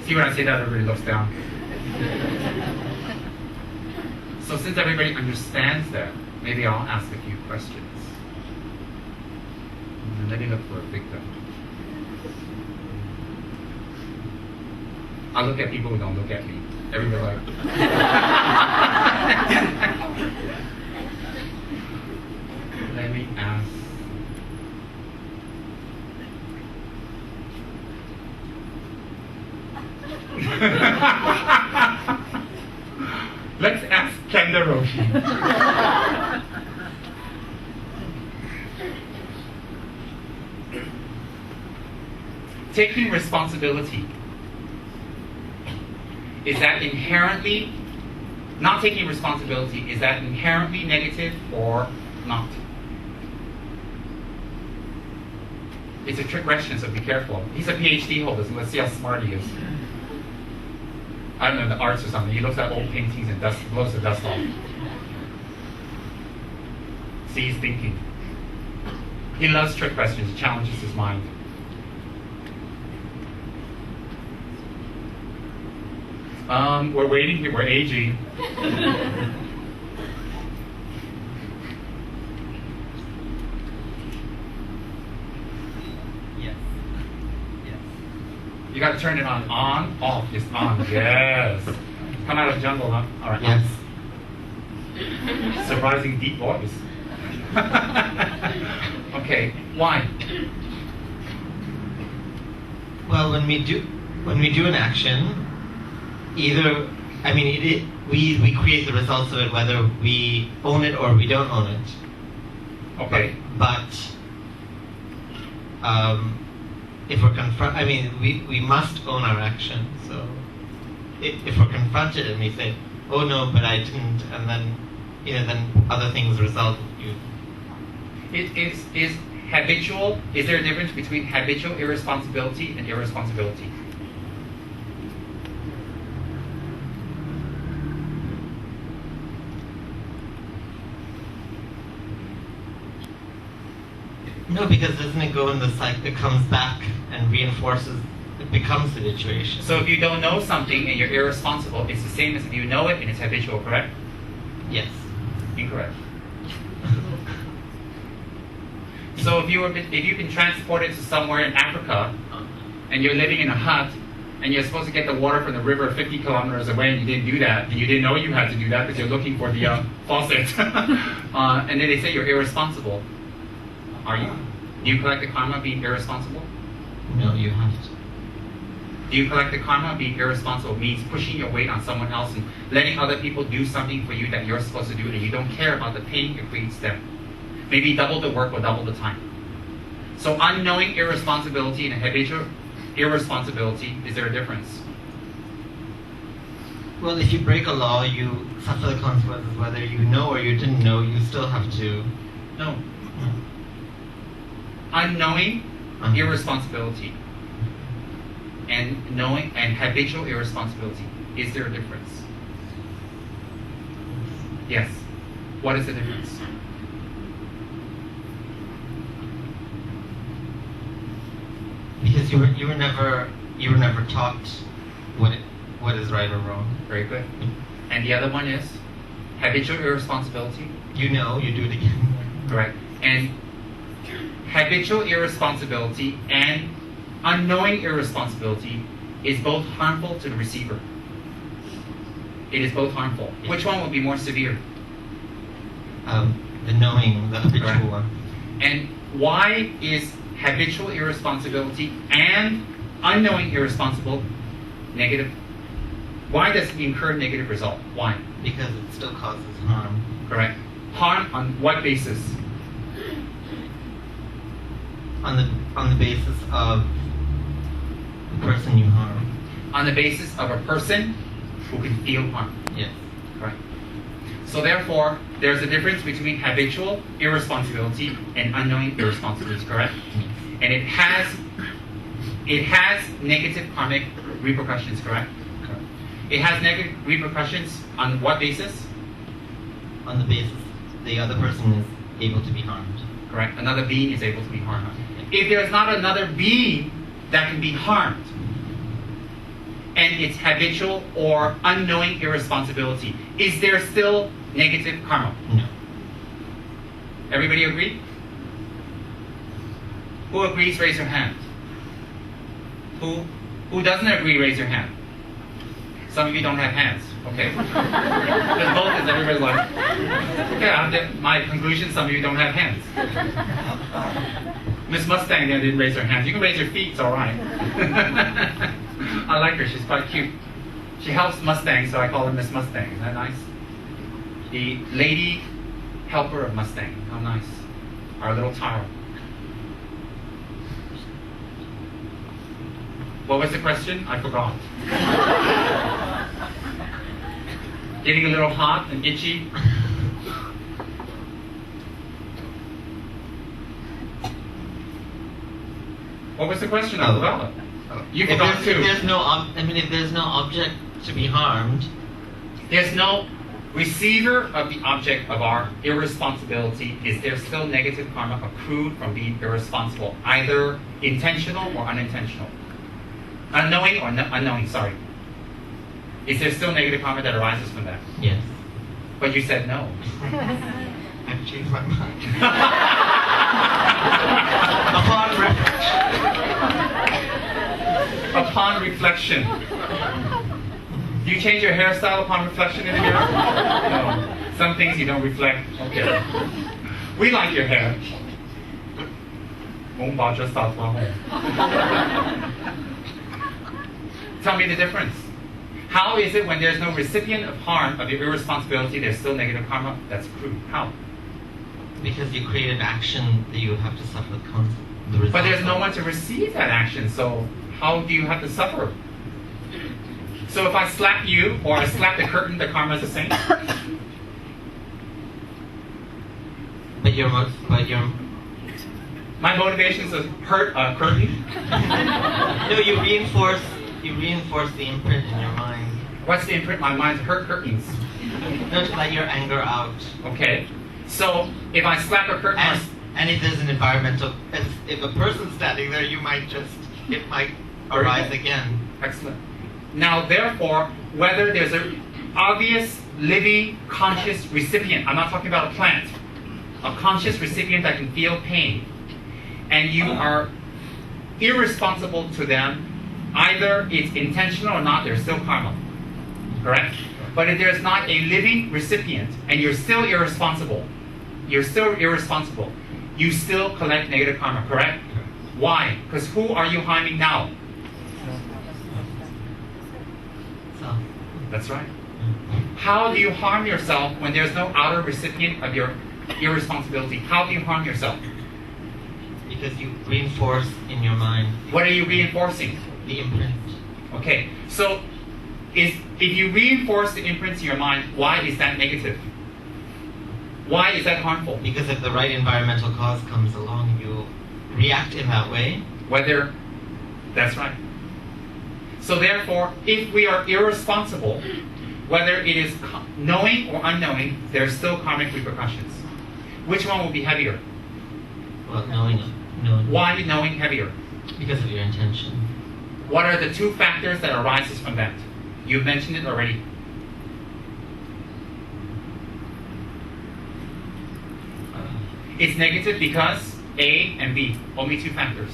See when I say that, everybody looks down. So since everybody understands that, maybe I'll ask a few questions. And let me look for a victim. I'll look at people who don't look at me. Everybody like. Let me ask. Let's ask Kenda Roshi. Taking responsibility. Is that inherently, not taking responsibility, is that inherently negative or not? It's a trick question, so be careful. He's a PhD holder, so let's see how smart he is. I don't know, the arts or something. He looks at old paintings and blows the dust off. See, he's thinking. He loves trick questions. It challenges his mind. We're waiting here. We're aging. Yes. You got to turn it on. On, off. It's on. Yes. Come out of the jungle, huh? All right. Yes. Surprising deep voice. Okay. Why? Well, when we do an action, either, I mean, we create the results of it, whether we own it or we don't own it. Okay. But if we're we must own our action. So if we're confronted and we say, "Oh no, but I didn't," and then then other things result. Is habitual? Is there a difference between habitual irresponsibility and irresponsibility? No, because doesn't it go in the cycle? It comes back and reinforces. It becomes the situation. So if you don't know something and you're irresponsible, it's the same as if you know it and it's habitual, correct? Yes. Incorrect. So if you've been transported to somewhere in Africa and you're living in a hut and you're supposed to get the water from the river 50 kilometers away and you didn't do that, and you didn't know you had to do that because you're looking for the faucet, and then they say you're irresponsible. Are you? Do you collect the karma being irresponsible? No, you have to. Do you collect the karma being irresponsible means pushing your weight on someone else and letting other people do something for you that you're supposed to do and you don't care about the pain it creates them? Maybe double the work or double the time. So unknowing irresponsibility and habitual irresponsibility, is there a difference? Well, if you break a law, you suffer the consequences. Whether you know or you didn't know, you still have to. No. Unknowing irresponsibility. and knowing and habitual irresponsibility. Is there a difference? Yes. What is the difference? Because you were never taught what is right or wrong. Very good. And the other one is habitual irresponsibility. You know, you do it again. Correct. And habitual irresponsibility and unknowing irresponsibility is both harmful to the receiver. It is both harmful. Yeah. Which one will be more severe? The knowing, the habitual Correct. one. And why is habitual irresponsibility and unknowing irresponsible negative? Why does it incur negative result? Why? Because it still causes harm. Correct. Harm on what basis? On the basis of the person you harm. On the basis of a person who can feel harm. Yes. Correct. So therefore, there's a difference between habitual irresponsibility and unknowing irresponsibility, correct? And it has negative karmic repercussions, correct? Correct. It has negative repercussions on what basis? On the basis the other person is able to be harmed. Correct. Another being is able to be harmed. If there's not another being that can be harmed, and it's habitual or unknowing irresponsibility, is there still negative karma? No. Everybody agree? Who agrees, raise your hand. Who doesn't agree, raise your hand. Some of you don't have hands. Okay. Because both is everybody's like, okay, my conclusion, some of you don't have hands. Miss Mustang there didn't raise her hands. You can raise your feet, it's alright. I like her, she's quite cute. She helps Mustang, so I call her Miss Mustang. Isn't that nice? The lady helper of Mustang. How nice. Our little Taro. What was the question? I forgot. Getting a little hot and itchy. What was the question? I forgot. You forgot too. If there's no object to be harmed, there's no receiver of the object of our irresponsibility. Is there still negative karma accrued from being irresponsible, either intentional or unintentional? Unknowing or unknowing, sorry. Is there still negative karma that arises from that? yes. But you said no. I've changed my mind. Upon reflection. Upon reflection. Do you change your hairstyle upon reflection in the mirror? No. Some things you don't reflect. Okay. We like your hair. Tell me the difference. How is it when there's no recipient of harm, of your irresponsibility, there's still negative karma that's accrued? How? Because you created action that you have to suffer the result. But there's no one to receive that action, so how do you have to suffer? So if I slap you or I slap the curtain, the karma is the same? But your My motivation is to hurt a curtain? no, you reinforce the imprint in your mind. What's the imprint in my mind? To hurt curtains. No, to let your anger out. Okay. So if I slap a curtain... And if there's an environmental... If a person's standing there, it might arise again. Excellent. Now, therefore, whether there's an obvious, living, conscious recipient, I'm not talking about a plant, a conscious recipient that can feel pain, and you are irresponsible to them, either it's intentional or not, there's still karma. Correct? But if there's not a living recipient, and you're still irresponsible, you still collect negative karma, correct? Why? Because who are you harming now? That's right. How do you harm yourself when there's no outer recipient of your irresponsibility? How do you harm yourself? Because you reinforce in your mind. What are you reinforcing? The imprint. Okay, so if you reinforce the imprints in your mind, why is that negative? Why is that harmful? Because if the right environmental cause comes along, you'll react in that way. That's right. So therefore, if we are irresponsible, whether it is knowing or unknowing, there's still karmic repercussions. Which one will be heavier? Well, knowing. Why knowing heavier? Because of your intention. What are the two factors that arises from that? You've mentioned it already. It's negative because A and B, only two factors.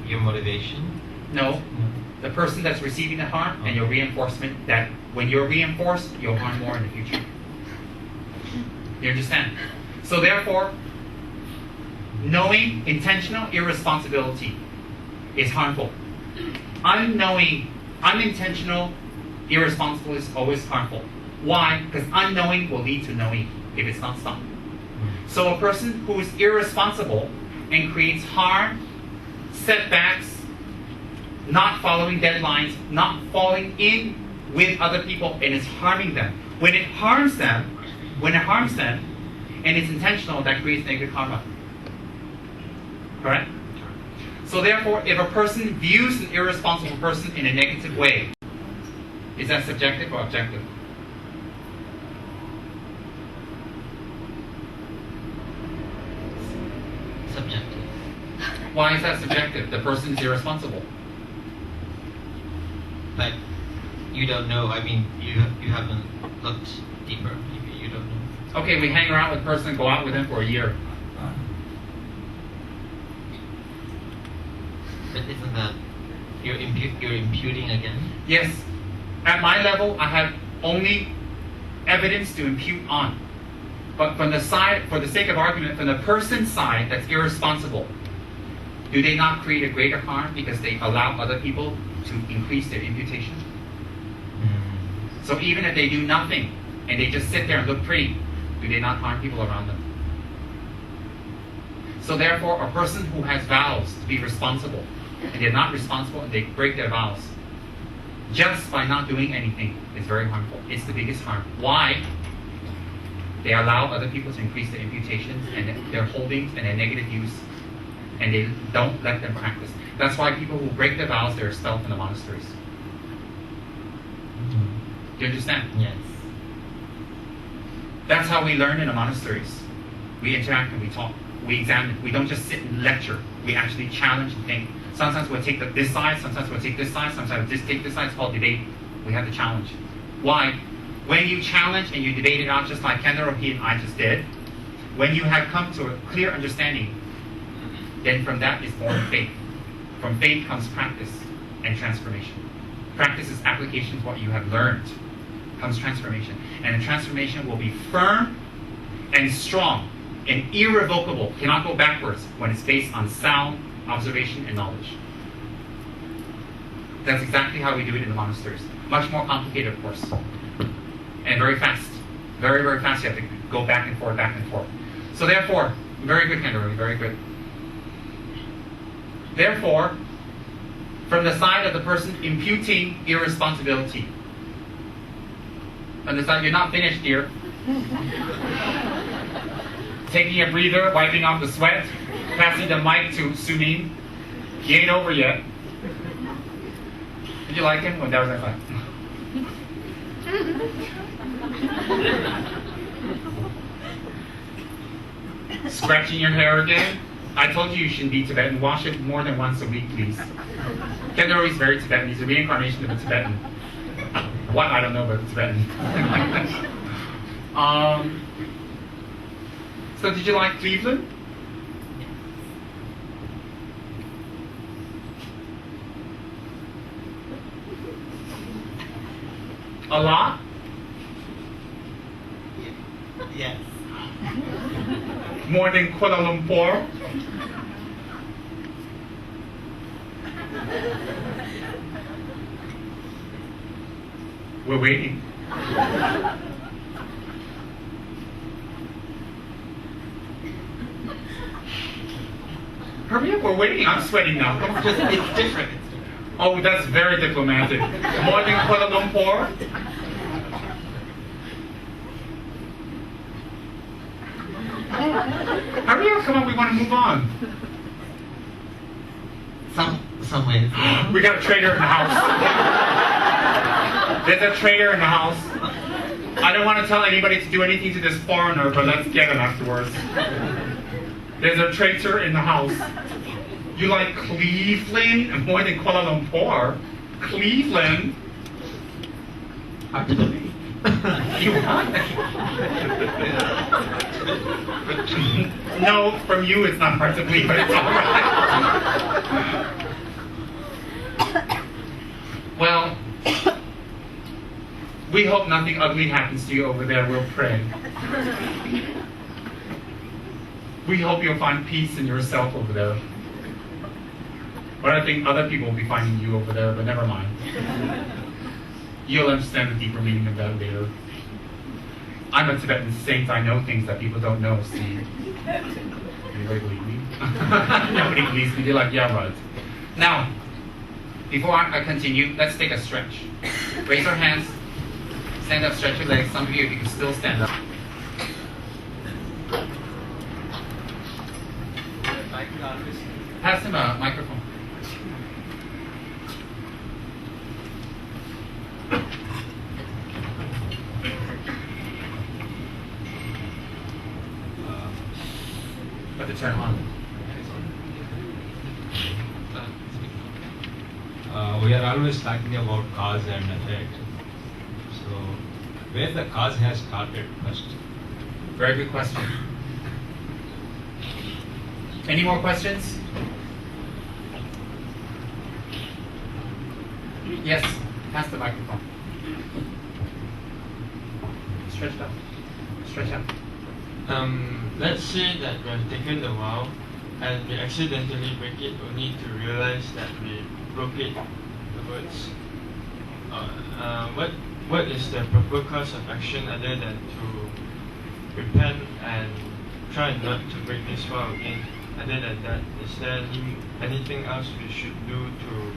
Your motivation? No, the person that's receiving the harm and your reinforcement that when you're reinforced, you'll harm more in the future. You understand? So therefore, knowing intentional irresponsibility is harmful. Unknowing, unintentional irresponsible is always harmful. Why? Because unknowing will lead to knowing if it's not stopped. So a person who is irresponsible and creates harm, setbacks, not following deadlines, not falling in with other people, and is harming them. When it harms them, and it's intentional, that creates negative karma. Correct? So therefore, if a person views an irresponsible person in a negative way, is that subjective or objective? Subjective. Why is that subjective? The person is irresponsible. But you don't know. I mean, you haven't looked deeper. Maybe you don't know. Okay, we hang around with a person, go out with him for a year. But isn't that you're imputing again? Yes. At my level, I have only evidence to impute on. But from the side, for the sake of argument, from the person's side that's irresponsible, do they not create a greater harm because they allow other people to increase their imputation? So even if they do nothing and they just sit there and look pretty, do they not harm people around them? So therefore, a person who has vows to be responsible, and they're not responsible and they break their vows, just by not doing anything is very harmful. It's the biggest harm. Why? They allow other people to increase their imputations and their holdings and their negative views, and they don't let them practice. That's why people who break their vows, they're expelled from the monasteries. Do you understand? Yes. That's how we learn in the monasteries. We interact and we talk. We examine. We don't just sit and lecture. We actually challenge and think. Sometimes we'll take this side, sometimes we'll take this side, sometimes we'll just take this side. It's called debate. We have the challenge. Why? When you challenge and you debate it out, just like Kendarohi and I just did, when you have come to a clear understanding, then from that is born faith. From faith comes practice and transformation. Practice is application of what you have learned. Comes transformation. And the transformation will be firm and strong and irrevocable, cannot go backwards when it's based on sound observation and knowledge. That's exactly how we do it in the monasteries. Much more complicated, of course. And very fast. Very, very fast. You have to go back and forth, back and forth. So therefore, very good, Kendarohi, very good. Therefore, from the side of the person imputing irresponsibility, from the side, you're not finished, dear. Taking a breather, wiping off the sweat, passing the mic to Sumin. He ain't over yet. Did you like him? Well, that was like. Scratching your hair again? I told you shouldn't be Tibetan. Wash it more than once a week, please. Kendarohi is very Tibetan. He's a reincarnation of a Tibetan. What? I don't know, but Tibetan. So did you like Cleveland? A lot? Yes. More than Kuala Lumpur? We're waiting. Hurry up, we're waiting. I'm sweating now. Come on. It's different. Oh, that's very diplomatic. More than Kuala Lumpur? Hurry up, come on, we want to move on. some ways. Yeah. We got a traitor in the house. There's a traitor in the house. I don't want to tell anybody to do anything to this foreigner, but let's get him afterwards. There's a traitor in the house. You like Cleveland more than Kuala Lumpur? Cleveland? Hard to believe. You want? No, from you it's not hard to believe, but it's all right. Well, we hope nothing ugly happens to you over there. We'll pray. We hope you'll find peace in yourself over there. But I think other people will be finding you over there, but never mind. You'll understand the deeper meaning of that later. I'm a Tibetan saint. I know things that people don't know, see. Anybody believe me? Nobody believes me. They're like, yeah, right. Now, before I continue, let's take a stretch. Raise your hands. Stand up, stretch your legs. Some of you, if you can still stand up. Pass him a microphone. Got to turn on. We are always talking about cause and effect. So, where the cause has started first? Very good question. Any more questions? Yes, pass the microphone. Stretch out. Stretch out. Let's say that we have taken the vow and we accidentally break it, only to realize that we broke it, the words. What is the proper course of action other than to repent and try not to break this vow again? Other than that, is there anything else we should do to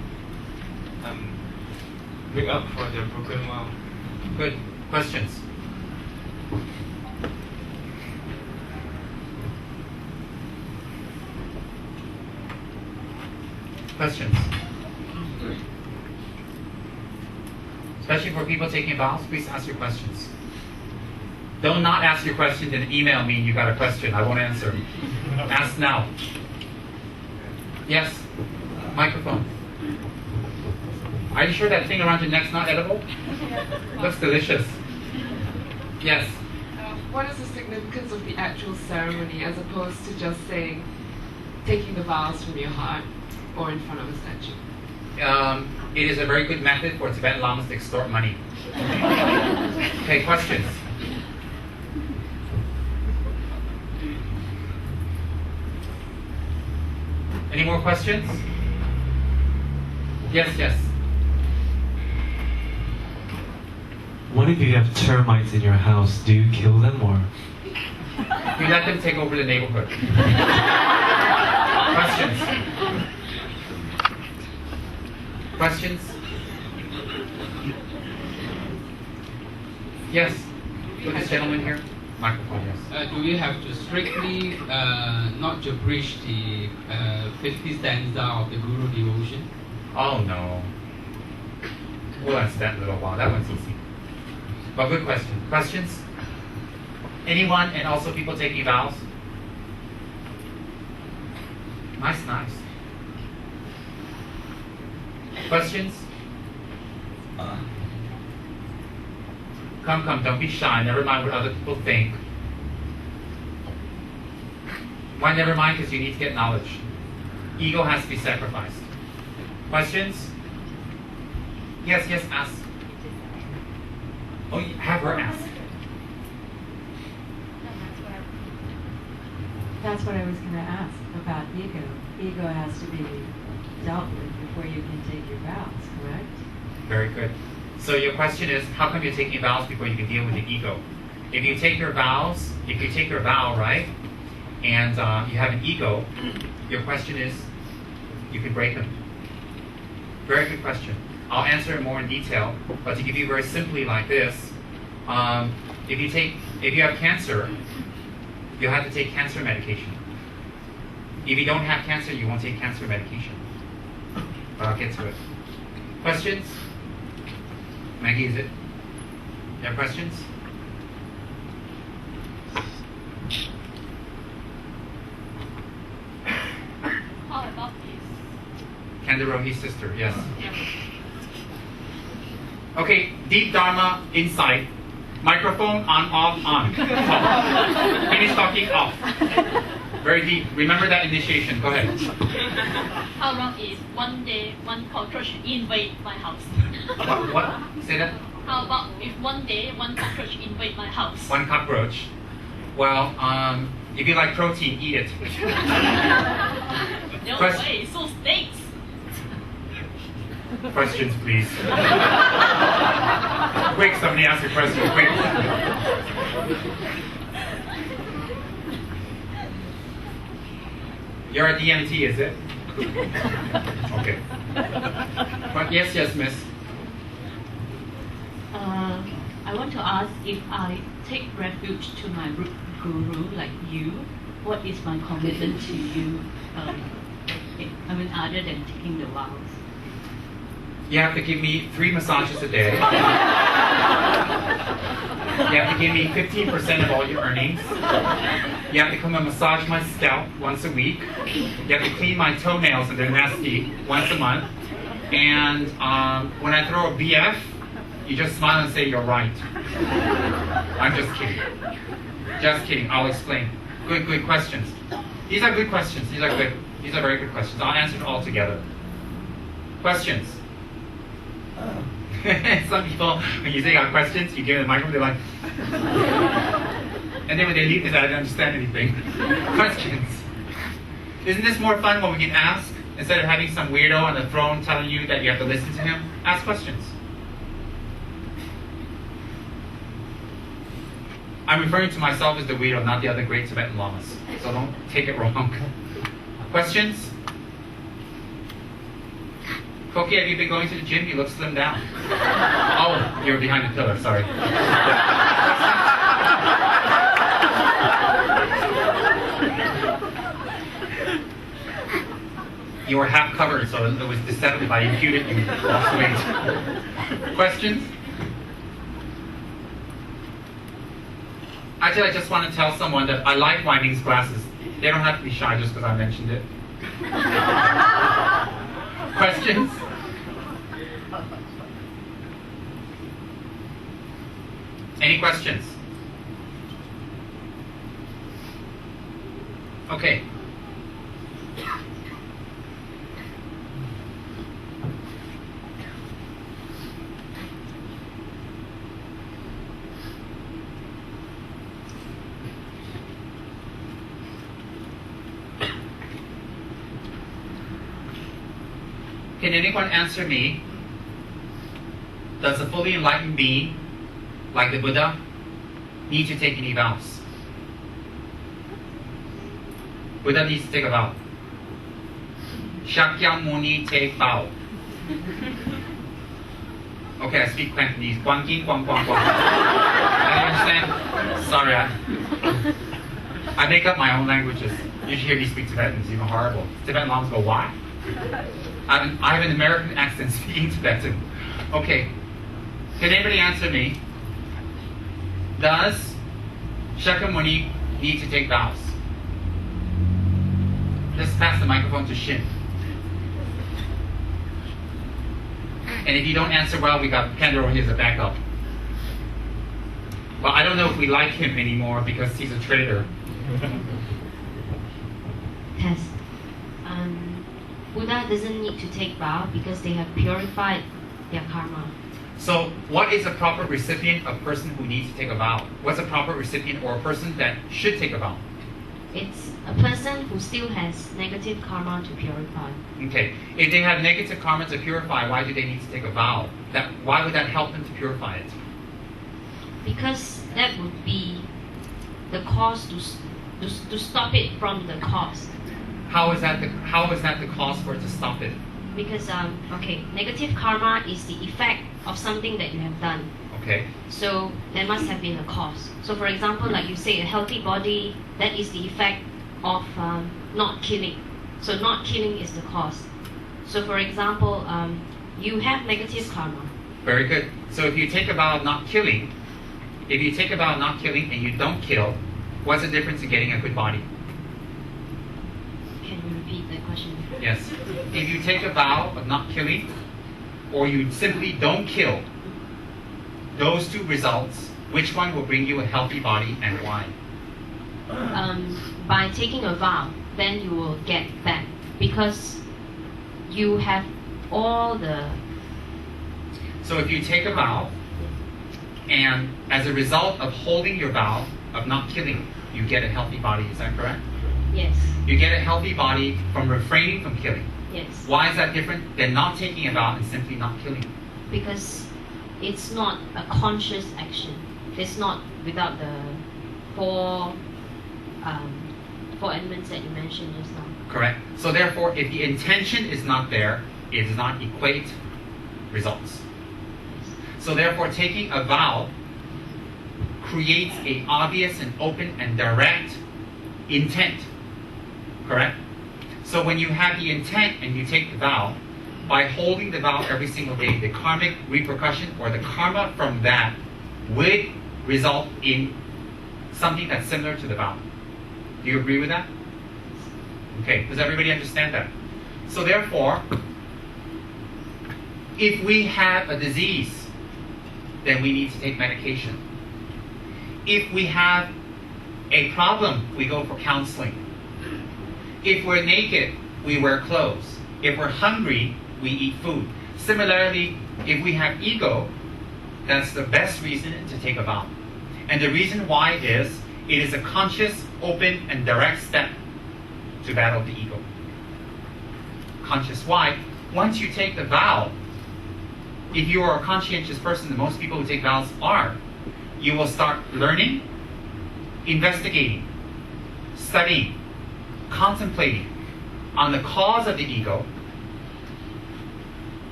make up for the broken vow? Good. Questions? Questions? Especially for people taking vows, please ask your questions. Don't not ask your question and email me you got a question. I won't answer. Ask now. Yes? Microphone. Are you sure that thing around your neck's not edible? Looks delicious. Yes? What is the significance of the actual ceremony as opposed to just saying, taking the vows from your heart or in front of a statue? It is a very good method for Tibetan Lamas to extort money. Okay, questions? Any more questions? Yes, yes. What if you have termites in your house? Do you kill them or? You let them take over the neighborhood. Questions? Questions? Yes. With this gentleman here. Microphone, yes. Do we have to strictly not to breach the 50 stanza of the Guru devotion? Oh no. We'll answer that in a little while. That one's easy. But good question. Questions? Anyone, and also people taking vows? Nice, nice. Questions? Come, don't be shy. Never mind what other people think. Why never mind? Because you need to get knowledge. Ego has to be sacrificed. Questions? Yes, ask. Oh, have her ask. That's what I was going to ask about ego. Ego has to be dealt with before you can take your vows, correct? Very good. So your question is, how come you're taking vows before you can deal with the ego? If you take your vow, right, and you have an ego, your question is, you can break them. Very good question. I'll answer it more in detail, but to give you very simply like this, if you have cancer, you'll have to take cancer medication. If you don't have cancer, you won't take cancer medication. but I'll get to it. Questions? Maggie, is it? You have questions? How about this? Kandarohi's sister, yes. Okay, deep Dharma insight. Microphone on, off, on. Finish talking, off. Very deep. Remember that initiation. Go ahead. How about if one day one cockroach invade my house? What? Say that? How about if one day one cockroach invade my house? One cockroach. Well, if you like protein, eat it. No Quest- way, so steaks. Questions, please. Quick, somebody ask a question, quick. You're a DMT, is it? Okay. But yes, miss. I want to ask, if I take refuge to my guru like you, what is my commitment to you? Other than taking the vows. You have to give me 3 massages a day. You have to give me 15% of all your earnings. You have to come and massage my scalp once a week. You have to clean my toenails and they're nasty once a month. And when I throw a BF, you just smile and say, you're right. I'm just kidding. Just kidding. I'll explain. Good questions. These are good questions. These are good. These are very good questions. I'll answer them all together. Questions? Some people, when you say you got questions, you give them the microphone, they're like, and then when they leave, they say, I don't understand anything. Questions? Isn't this more fun when we can ask, instead of having some weirdo on the throne telling you that you have to listen to him? Ask questions. I'm referring to myself as the weirdo, not the other great Tibetan lamas. So don't take it wrong. Questions? Koki, have you been going to the gym? You look slimmed down. Oh, you're behind the pillar, sorry. You were half covered, so it was deceptive. I imputed you lost weight. Questions? Actually, I just want to tell someone that I like Winding's glasses. They don't have to be shy just because I mentioned it. Questions? Any questions? Okay. Can anyone answer me? Does a fully enlightened being, like the Buddha, need to take any vows? Buddha needs to take a vow. Shakyamuni take vow. Okay, I speak Cantonese. Guang king, guang, guang, guang. You understand? Sorry, I make up my own languages. You should hear me speak Tibetan. It's even horrible. Tibetan lamas go, why? I have an American accent speaking Tibetan. Okay. Can anybody answer me? Does Shakyamuni need to take vows? Let's pass the microphone to Shin. And if you don't answer well, we got Kendall here as a backup. But I don't know if we like him anymore because he's a traitor. Test. Buddha doesn't need to take vow because they have purified their karma. So what is a proper recipient, a person who needs to take a vow? What's a proper recipient or a person that should take a vow? It's a person who still has negative karma to purify. Okay. If they have negative karma to purify, why do they need to take a vow? Why would that help them to purify it? Because that would be the cause to stop it from the cause. How is that the cause for it to stop it? Because negative karma is the effect of something that you have done. Okay. So there must have been a cause. So for example, like you say, a healthy body, that is the effect of not killing. So not killing is the cause. So, for example, you have negative karma. Very good. So if you take a vow of not killing, and you don't kill, what's the difference in getting a good body? Can you repeat that question? Yes. If you take a vow of not killing, or you simply don't kill, those two results, which one will bring you a healthy body and why? By taking a vow, then you will get that because you have all the. So if you take a vow, and as a result of holding your vow of not killing, you get a healthy body, is that correct? Yes. You get a healthy body from refraining from killing. Yes. Why is that different than not taking a vow and simply not killing? Because it's not a conscious action. It's not without the four elements that you mentioned just now. Correct. So therefore, if the intention is not there, it does not equate results. So therefore, taking a vow creates a obvious and open and direct intent. Correct? So when you have the intent and you take the vow, by holding the vow every single day, the karmic repercussion or the karma from that would result in something that's similar to the vow. Do you agree with that? Okay, does everybody understand that? So therefore, if we have a disease, then we need to take medication. If we have a problem, we go for counseling. If we're naked, we wear clothes. If we're hungry, we eat food. Similarly, if we have ego, that's the best reason to take a vow. And the reason why is, it is a conscious, open, and direct step to battle the ego. Conscious why? Once you take the vow, if you are a conscientious person, and most people who take vows are, you will start learning, investigating, studying, contemplating on the cause of the ego,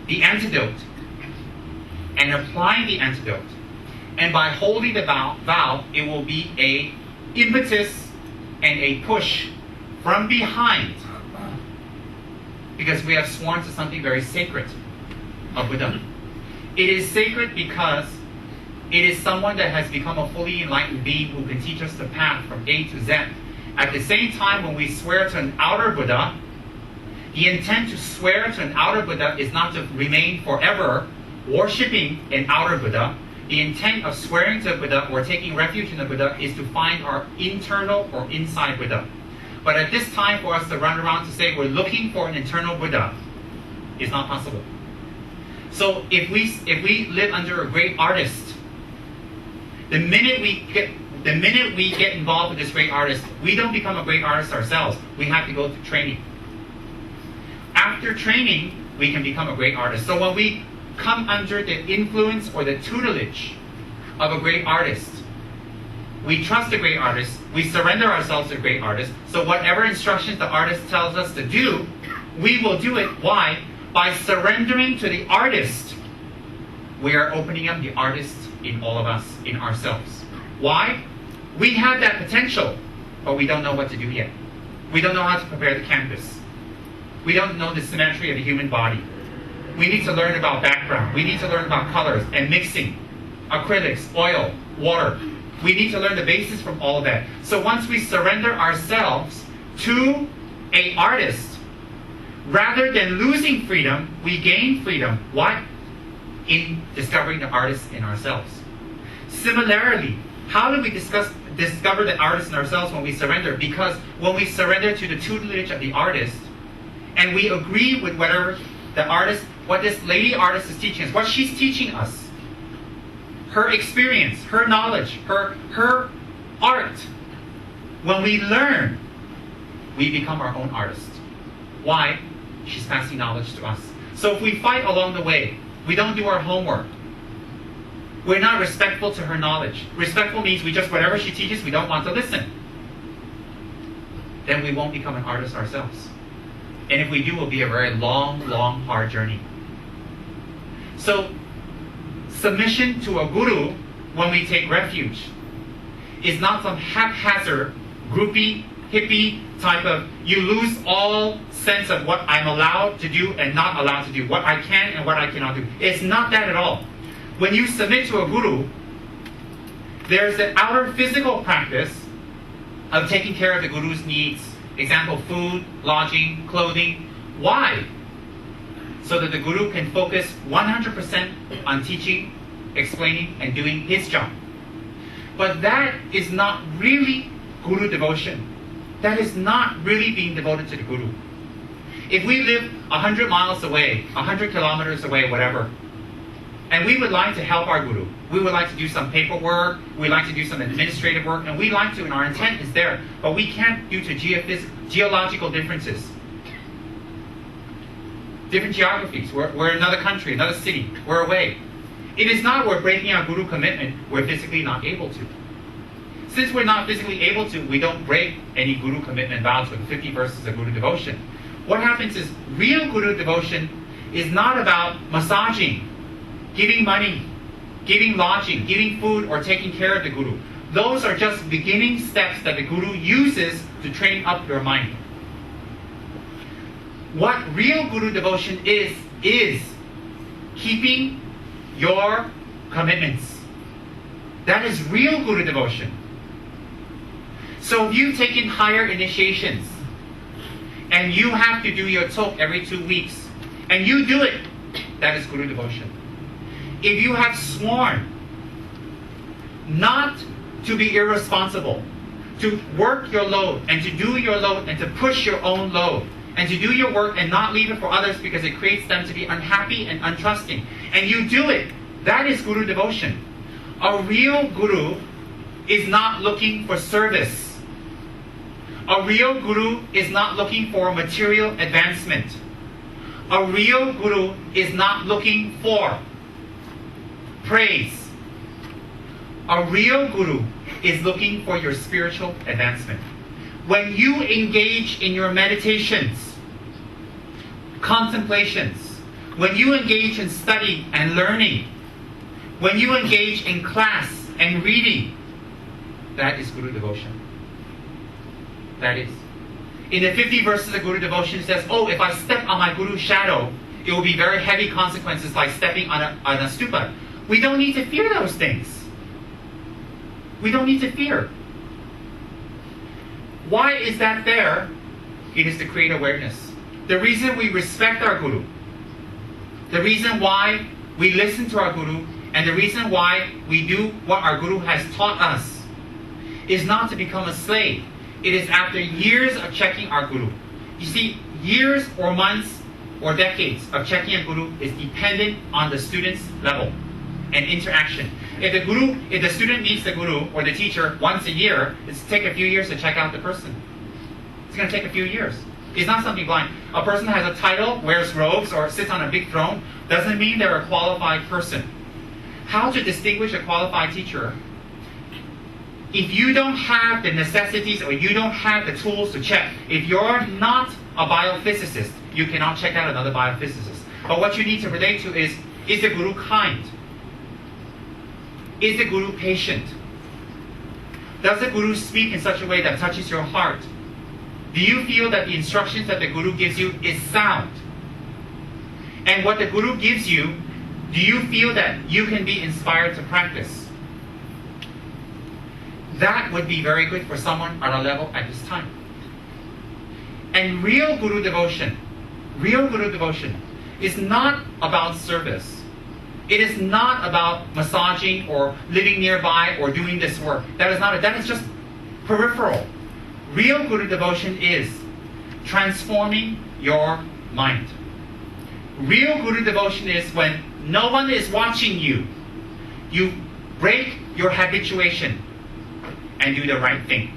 the antidote, and applying the antidote. And by holding the vow, it will be a impetus and a push from behind, because we have sworn to something very sacred of Buddha. It is sacred because it is someone that has become a fully enlightened being who can teach us the path from A to Z. At the same time, when we swear to an outer Buddha, the intent to swear to an outer Buddha is not to remain forever worshipping an outer Buddha. The intent of swearing to a Buddha or taking refuge in a Buddha is to find our internal or inside Buddha. But at this time, for us to run around to say we're looking for an internal Buddha is not possible. So if we live under a great artist, the minute we get involved with this great artist, we don't become a great artist ourselves. We have to go through training. After training, we can become a great artist. So when we come under the influence or the tutelage of a great artist, we trust a great artist, we surrender ourselves to a great artist, so whatever instructions the artist tells us to do, we will do it. Why? By surrendering to the artist, we are opening up the artist in all of us, in ourselves. Why? We have that potential, but we don't know what to do yet. We don't know how to prepare the canvas. We don't know the symmetry of the human body. We need to learn about background. We need to learn about colors and mixing, acrylics, oil, water. We need to learn the basis from all of that. So once we surrender ourselves to an artist, rather than losing freedom, we gain freedom. Why? In discovering the artist in ourselves. Similarly, how do we discover the artist in ourselves when we surrender? Because when we surrender to the tutelage of the artist, and we agree with whatever the artist, what this lady artist is teaching us, what she's teaching us, her experience, her knowledge, her art, when we learn, we become our own artist. Why? She's passing knowledge to us. So if we fight along the way, we don't do our homework, we're not respectful to her knowledge. Respectful means we just, whatever she teaches, we don't want to listen. Then we won't become an artist ourselves. And if we do, it will be a very long, long, hard journey. So, submission to a guru, when we take refuge, is not some haphazard, groupie hippie type of, you lose all sense of what I'm allowed to do and not allowed to do, what I can and what I cannot do. It's not that at all. When you submit to a guru, there's the outer physical practice of taking care of the guru's needs. Example, food, lodging, clothing. Why? So that the guru can focus 100% on teaching, explaining, and doing his job. But that is not really guru devotion. That is not really being devoted to the guru. If we live 100 miles away, 100 kilometers away, whatever, and we would like to help our guru, we would like to do some paperwork, we'd like to do some administrative work, and we like to, and our intent is there, but we can't due to geological differences. Different geographies. We're in another country, another city. We're away. It is not we're breaking our guru commitment, we're physically not able to. Since we're not physically able to, we don't break any guru commitment vows with 50 verses of guru devotion. What happens is real guru devotion is not about massaging, giving money, giving lodging, giving food, or taking care of the guru. Those are just beginning steps that the guru uses to train up your mind. What real guru devotion is keeping your commitments. That is real guru devotion. So if you've taken higher initiations, and you have to do your talk every 2 weeks, and you do it, that is guru devotion. If you have sworn not to be irresponsible, to work your load, and to do your load, and to push your own load, and to do your work and not leave it for others because it creates them to be unhappy and untrusting, and you do it, that is guru devotion. A real guru is not looking for service. A real guru is not looking for material advancement. A real guru is not looking for praise. A real guru is looking for your spiritual advancement. When you engage in your meditations, contemplations, when you engage in study and learning, when you engage in class and reading, that is guru devotion. That is. In the 50 verses of guru devotion, it says, oh, if I step on my guru's shadow, it will be very heavy consequences like stepping on a stupa. We don't need to fear those things. We don't need to fear. Why is that there? It is to create awareness. The reason we respect our guru, the reason why we listen to our guru, and the reason why we do what our guru has taught us is not to become a slave. It is after years of checking our guru. You see, years or months or decades of checking a guru is dependent on the student's level and interaction. If the student meets the guru or the teacher once a year, it's take a few years to check out the person. It's going to take a few years. It's not something blind. A person has a title, wears robes, or sits on a big throne, doesn't mean they're a qualified person. How to distinguish a qualified teacher? If you don't have the necessities or you don't have the tools to check, if you're not a biophysicist, you cannot check out another biophysicist. But what you need to relate to is the guru kind? Is the guru patient? Does the guru speak in such a way that touches your heart? Do you feel that the instructions that the guru gives you is sound? And what the guru gives you, do you feel that you can be inspired to practice? That would be very good for someone on a level at this time. And real guru devotion is not about service. It is not about massaging or living nearby or doing this work. That is just peripheral. Real guru devotion is transforming your mind. Real guru devotion is when no one is watching you. You break your habituation and do the right thing.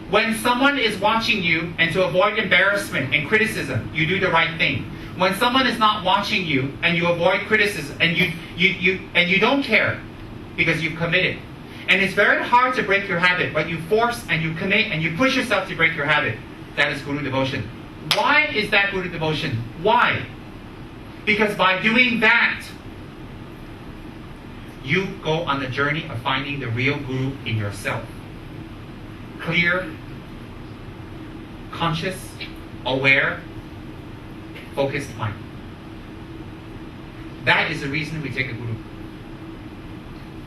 When someone is watching you and to avoid embarrassment and criticism, you do the right thing. When someone is not watching you and you avoid criticism and you don't care because you've committed. And it's very hard to break your habit, but you force and you commit and you push yourself to break your habit. That is guru devotion. Why is that guru devotion? Why? Because by doing that, you go on the journey of finding the real guru in yourself. Clear, conscious, aware, focused mind. That is the reason we take a guru.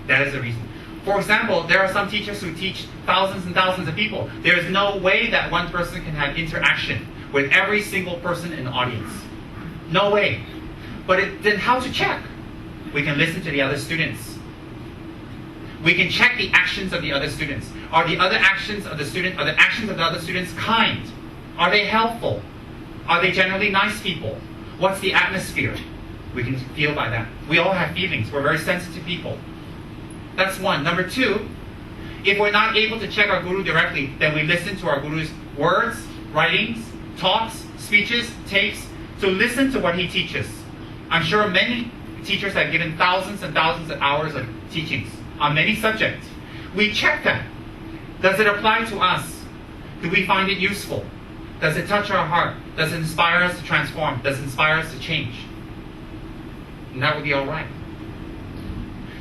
That is the reason. For example, there are some teachers who teach thousands and thousands of people. There is no way that one person can have interaction with every single person in the audience. No way. But then how to check? We can listen to the other students. We can check the actions of the other students. Are the other actions of the student, are the actions of the other students kind? Are they helpful? Are they generally nice people? What's the atmosphere? We can feel by that. We all have feelings. We're very sensitive people. That's one. Number two, if we're not able to check our guru directly, then we listen to our guru's words, writings, talks, speeches, tapes, to listen to what he teaches. I'm sure many teachers have given thousands and thousands of hours of teachings on many subjects. We check that. Does it apply to us? Do we find it useful? Does it touch our heart? Does it inspire us to transform? Does it inspire us to change? And that would be all right.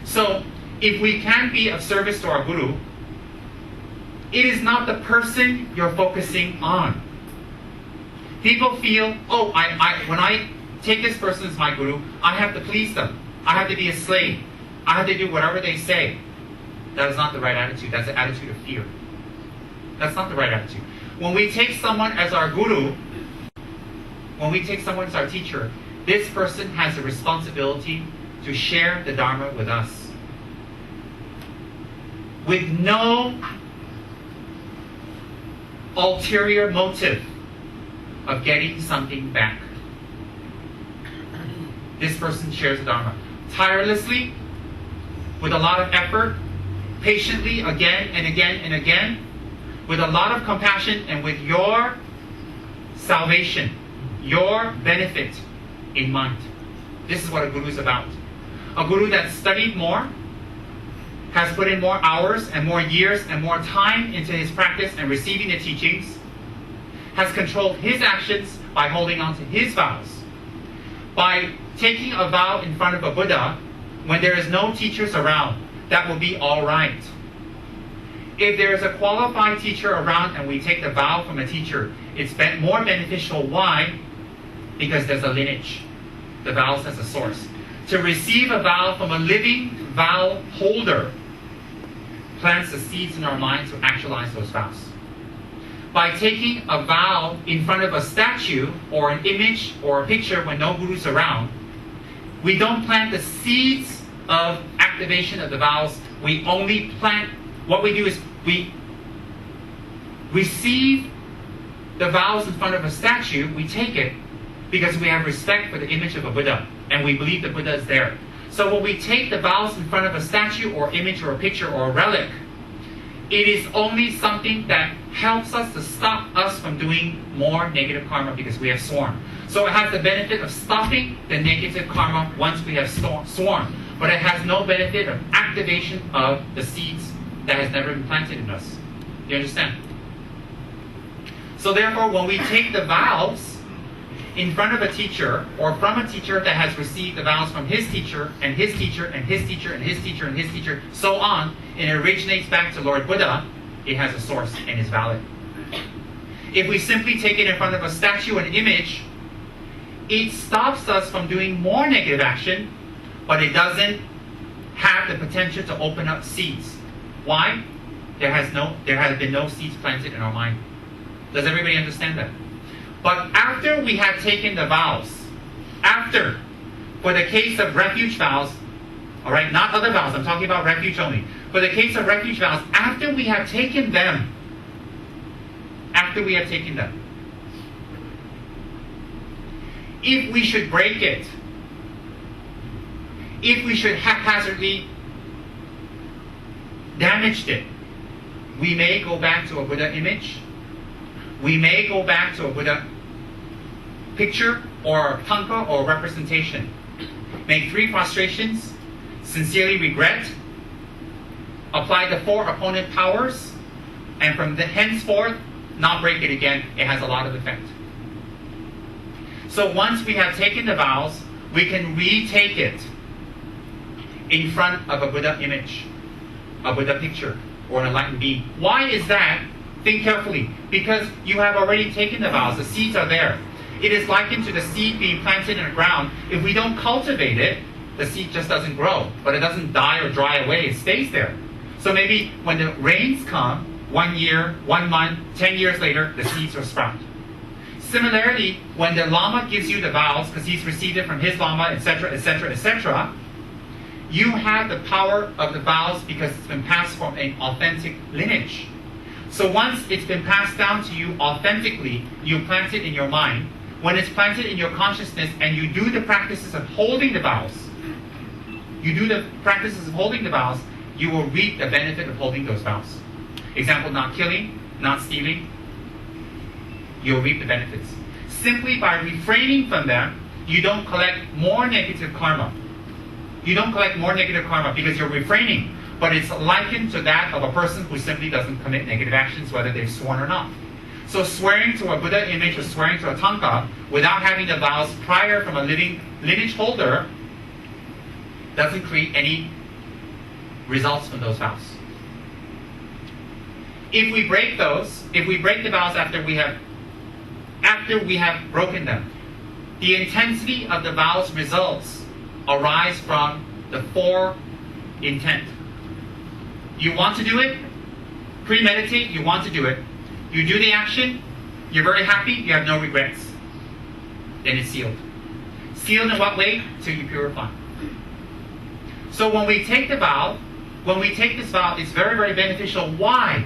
So, if we can be of service to our guru, it is not the person you're focusing on. People feel, oh, when I take this person as my guru, I have to please them. I have to be a slave. I have to do whatever they say. That is not the right attitude. That's an attitude of fear. That's not the right attitude. When we take someone as our guru, when we take someone as our teacher, this person has a responsibility to share the Dharma with us with no ulterior motive of getting something back. This person shares the Dharma tirelessly, with a lot of effort, patiently, again and again and again, with a lot of compassion, and with your salvation, your benefit in mind. This is what a guru is about. A guru that's studied more, has put in more hours and more years and more time into his practice and receiving the teachings, has controlled his actions by holding on to his vows. By taking a vow in front of a Buddha when there is no teachers around, that will be all right. If there is a qualified teacher around and we take the vow from a teacher, it's more beneficial. Why? Because there's a lineage. The vows has a source. To receive a vow from a living vow holder plants the seeds in our mind to actualize those vows. By taking a vow in front of a statue or an image or a picture when no guru's around, we don't plant the seeds of activation of the vows. We only plant, what we do is we receive the vows in front of a statue, we take it because we have respect for the image of a Buddha and we believe the Buddha is there. So when we take the vows in front of a statue or image or a picture or a relic, it is only something that helps us to stop us from doing more negative karma because we have sworn. So it has the benefit of stopping the negative karma once we have sworn, but it has no benefit of activation of the seeds that has never been planted in us. Do you understand? So therefore, when we take the vows in front of a teacher or from a teacher that has received the vows from his teacher and his teacher and his teacher and his teacher and his teacher, so on, and it originates back to Lord Buddha, it has a source and is valid. If we simply take it in front of a statue and image, it stops us from doing more negative action, but it doesn't have the potential to open up seeds. Why? There has been no seeds planted in our mind. Does everybody understand that? But after we have taken the vows, for the case of refuge vows, all right, not other vows, I'm talking about refuge only. For the case of refuge vows, after we have taken them, if we should break it, if we should haphazardly damage it, we may go back to a Buddha image, we may go back to a Buddha picture or tanka or representation. Make 3 prostrations, sincerely regret, apply the 4 opponent powers, and from henceforth, not break it again. It has a lot of effect. So once we have taken the vows, we can retake it in front of a Buddha image, a Buddha picture, or an enlightened being. Why is that? Think carefully, because you have already taken the vows. The seeds are there. It is likened to the seed being planted in the ground. If we don't cultivate it, the seed just doesn't grow, but it doesn't die or dry away. It stays there. So maybe when the rains come, 1 year, 1 month, 10 years later, the seeds will sprout. Similarly, when the Lama gives you the vows, because he's received it from his Lama, etc., etc., etc., you have the power of the vows because it's been passed from an authentic lineage. So once it's been passed down to you authentically, you plant it in your mind. When it's planted in your consciousness and you do the practices of holding the vows, you will reap the benefit of holding those vows. Example, not killing, not stealing, you'll reap the benefits. Simply by refraining from them, you don't collect more negative karma. You don't collect more negative karma because you're refraining, but it's likened to that of a person who simply doesn't commit negative actions, whether they've sworn or not. So swearing to a Buddha image or swearing to a tanka without having the vows prior from a living lineage holder doesn't create any results from those vows. If we break the vows after we have broken them, the intensity of the vows results arise from the 4 intent. You want to do it, premeditate, you want to do it. You do the action, you're very happy, you have no regrets. Then it's sealed. Sealed in what way? Till you purify. So when we take this vow, it's very, very beneficial. Why?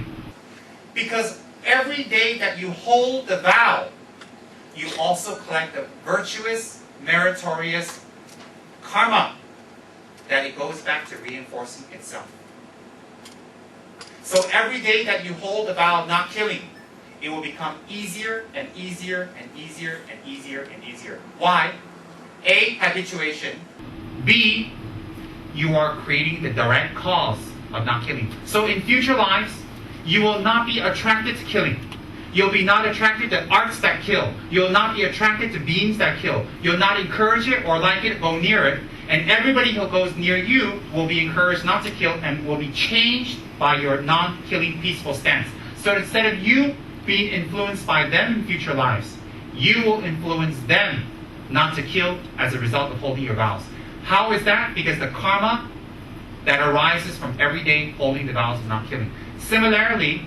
Because every day that you hold the vow, you also collect the virtuous, meritorious karma that it goes back to reinforcing itself. So every day that you hold the vow of not killing, it will become easier and easier and easier and easier and easier. Why? A, habituation. B, you are creating the direct cause of not killing. So in future lives, you will not be attracted to killing. You'll be not attracted to arts that kill. You'll not be attracted to beings that kill. You'll not encourage it or like it, go near it. And everybody who goes near you will be encouraged not to kill and will be changed by your non-killing peaceful stance. So instead of you being influenced by them in future lives, you will influence them not to kill as a result of holding your vows. How is that? Because the karma that arises from every day holding the vows of not killing. Similarly,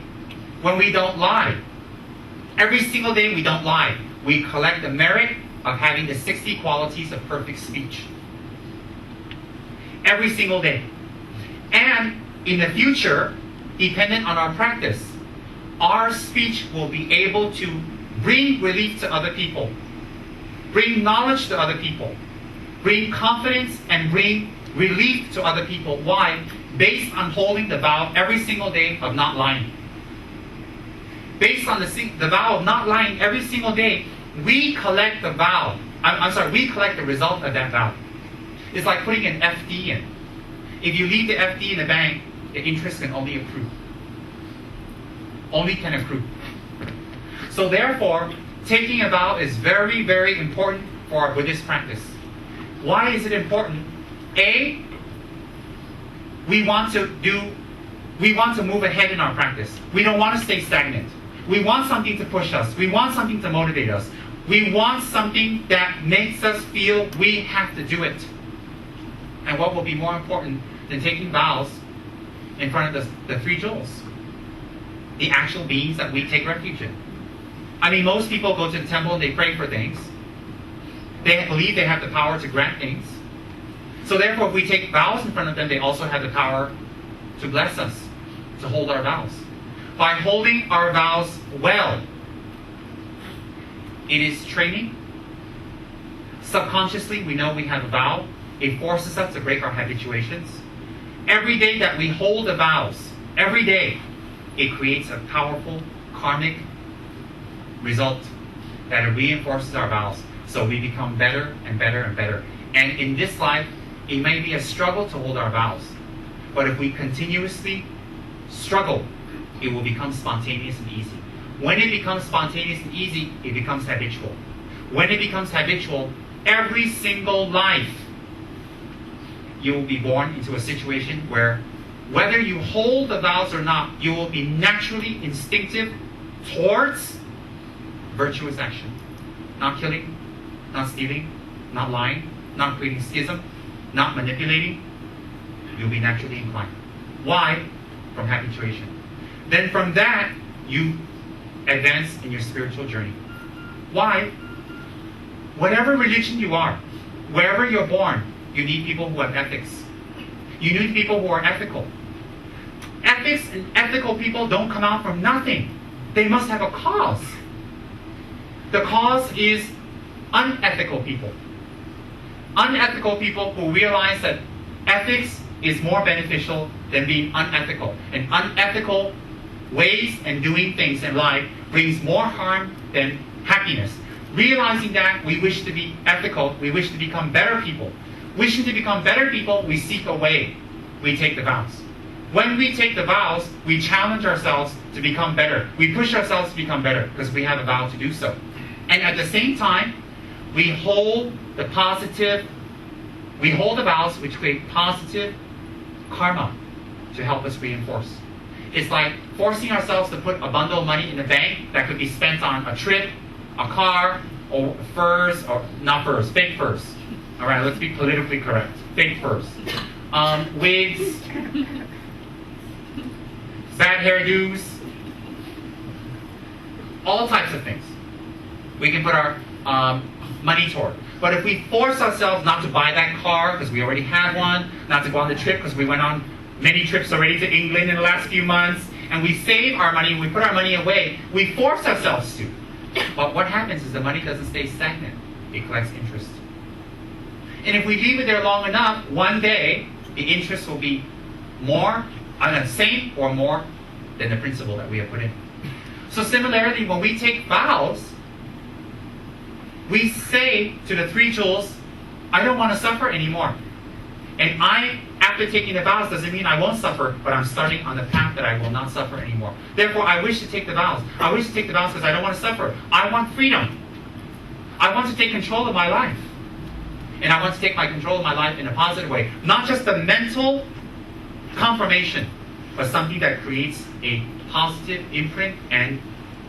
when we don't lie, every single day we don't lie, we collect the merit of having the 60 qualities of perfect speech. Every single day. And in the future, dependent on our practice, our speech will be able to bring relief to other people, bring knowledge to other people, bring confidence and bring relief to other people. Why? Based on holding the vow every single day of not lying. Based on the vow of not lying every single day, we collect the vow. We collect the result of that vow. It's like putting an FD in. If you leave the FD in the bank, the interest can only accrue. Only can accrue. So therefore, taking a vow is very, very important for our Buddhist practice. Why is it important? A, we want to move ahead in our practice. We don't want to stay stagnant. We want something to push us. We want something to motivate us. We want something that makes us feel we have to do it. And what will be more important than taking vows in front of the 3 jewels? The actual beings that we take refuge in. I mean, most people go to the temple and they pray for things. They believe they have the power to grant things. So therefore, if we take vows in front of them, they also have the power to bless us, to hold our vows. By holding our vows well, it is training. Subconsciously, we know we have a vow. It forces us to break our habituations. Every day that we hold the vows, every day, it creates a powerful karmic result that it reinforces our vows. So we become better and better and better. And in this life, it may be a struggle to hold our vows. But if we continuously struggle, it will become spontaneous and easy. When it becomes spontaneous and easy, it becomes habitual. When it becomes habitual, every single life, you will be born into a situation where whether you hold the vows or not, you will be naturally instinctive towards virtuous action. Not killing, not stealing, not lying, not creating schism, not manipulating. You'll be naturally inclined. Why? From habituation. Then from that, you advance in your spiritual journey. Why? Whatever religion you are, wherever you're born, you need people who have ethics. You need people who are ethical. Ethics and ethical people don't come out from nothing. They must have a cause. The cause is unethical people. Unethical people who realize that ethics is more beneficial than being unethical. And unethical ways and doing things in life brings more harm than happiness. Realizing that, we wish to be ethical, we wish to become better people. Wishing to become better people, we seek a way. We take the vows. When we take the vows, we challenge ourselves to become better. We push ourselves to become better because we have a vow to do so. And at the same time, we hold the vows which create positive karma to help us reinforce. It's like forcing ourselves to put a bundle of money in the bank that could be spent on a trip, a car, or furs, or not furs, fake furs. All right, let's be politically correct. Fake furs. Wigs, bad hairdos, all types of things. We can put our money toward. But if we force ourselves not to buy that car because we already have one, not to go on the trip because we went on many trips already to England in the last few months, and we save our money, we put our money away, we force ourselves to. But what happens is the money doesn't stay stagnant. It collects interest. And if we leave it there long enough, one day, the interest will be more, the same or more than the principal that we have put in. So similarly, when we take vows, we say to the three jewels, I don't want to suffer anymore. And after taking the vows, doesn't mean I won't suffer, but I'm starting on the path that I will not suffer anymore. Therefore, I wish to take the vows. I wish to take the vows because I don't want to suffer. I want freedom. I want to take control of my life. And I want to take control of my life in a positive way. Not just a mental confirmation, but something that creates a positive imprint and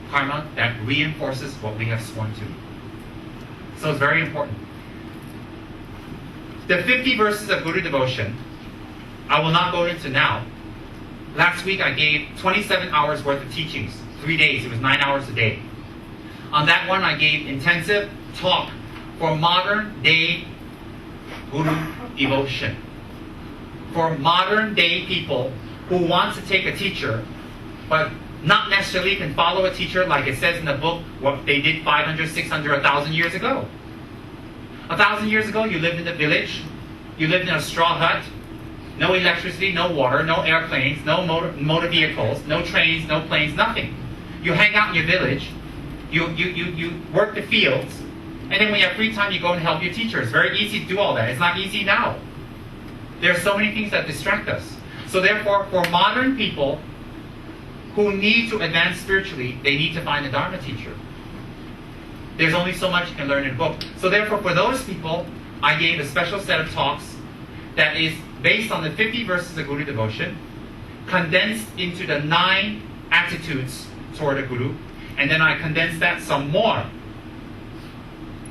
karma that reinforces what we have sworn to. So it's very important. The 50 verses of Guru devotion, I will not go into now. Last week I gave 27 hours worth of teachings, 3 days, it was 9 hours a day. On that one I gave intensive talk for modern day Guru devotion. For modern day people who want to take a teacher, but not necessarily can follow a teacher like it says in the book, what they did 500, 600, 1,000 years ago. 1,000 years ago, you lived in a village, you lived in a straw hut, no electricity, no water, no airplanes, no motor vehicles, no trains, no planes, nothing. You hang out in your village, you work the fields, and then when you have free time, you go and help your teacher. It's very easy to do all that. It's not easy now. There are so many things that distract us. So therefore, for modern people who need to advance spiritually, they need to find a Dharma teacher. There's only so much you can learn in a book. So therefore, for those people, I gave a special set of talks that is based on the 50 verses of Guru devotion, condensed into the 9 attitudes toward a Guru, and then I condensed that some more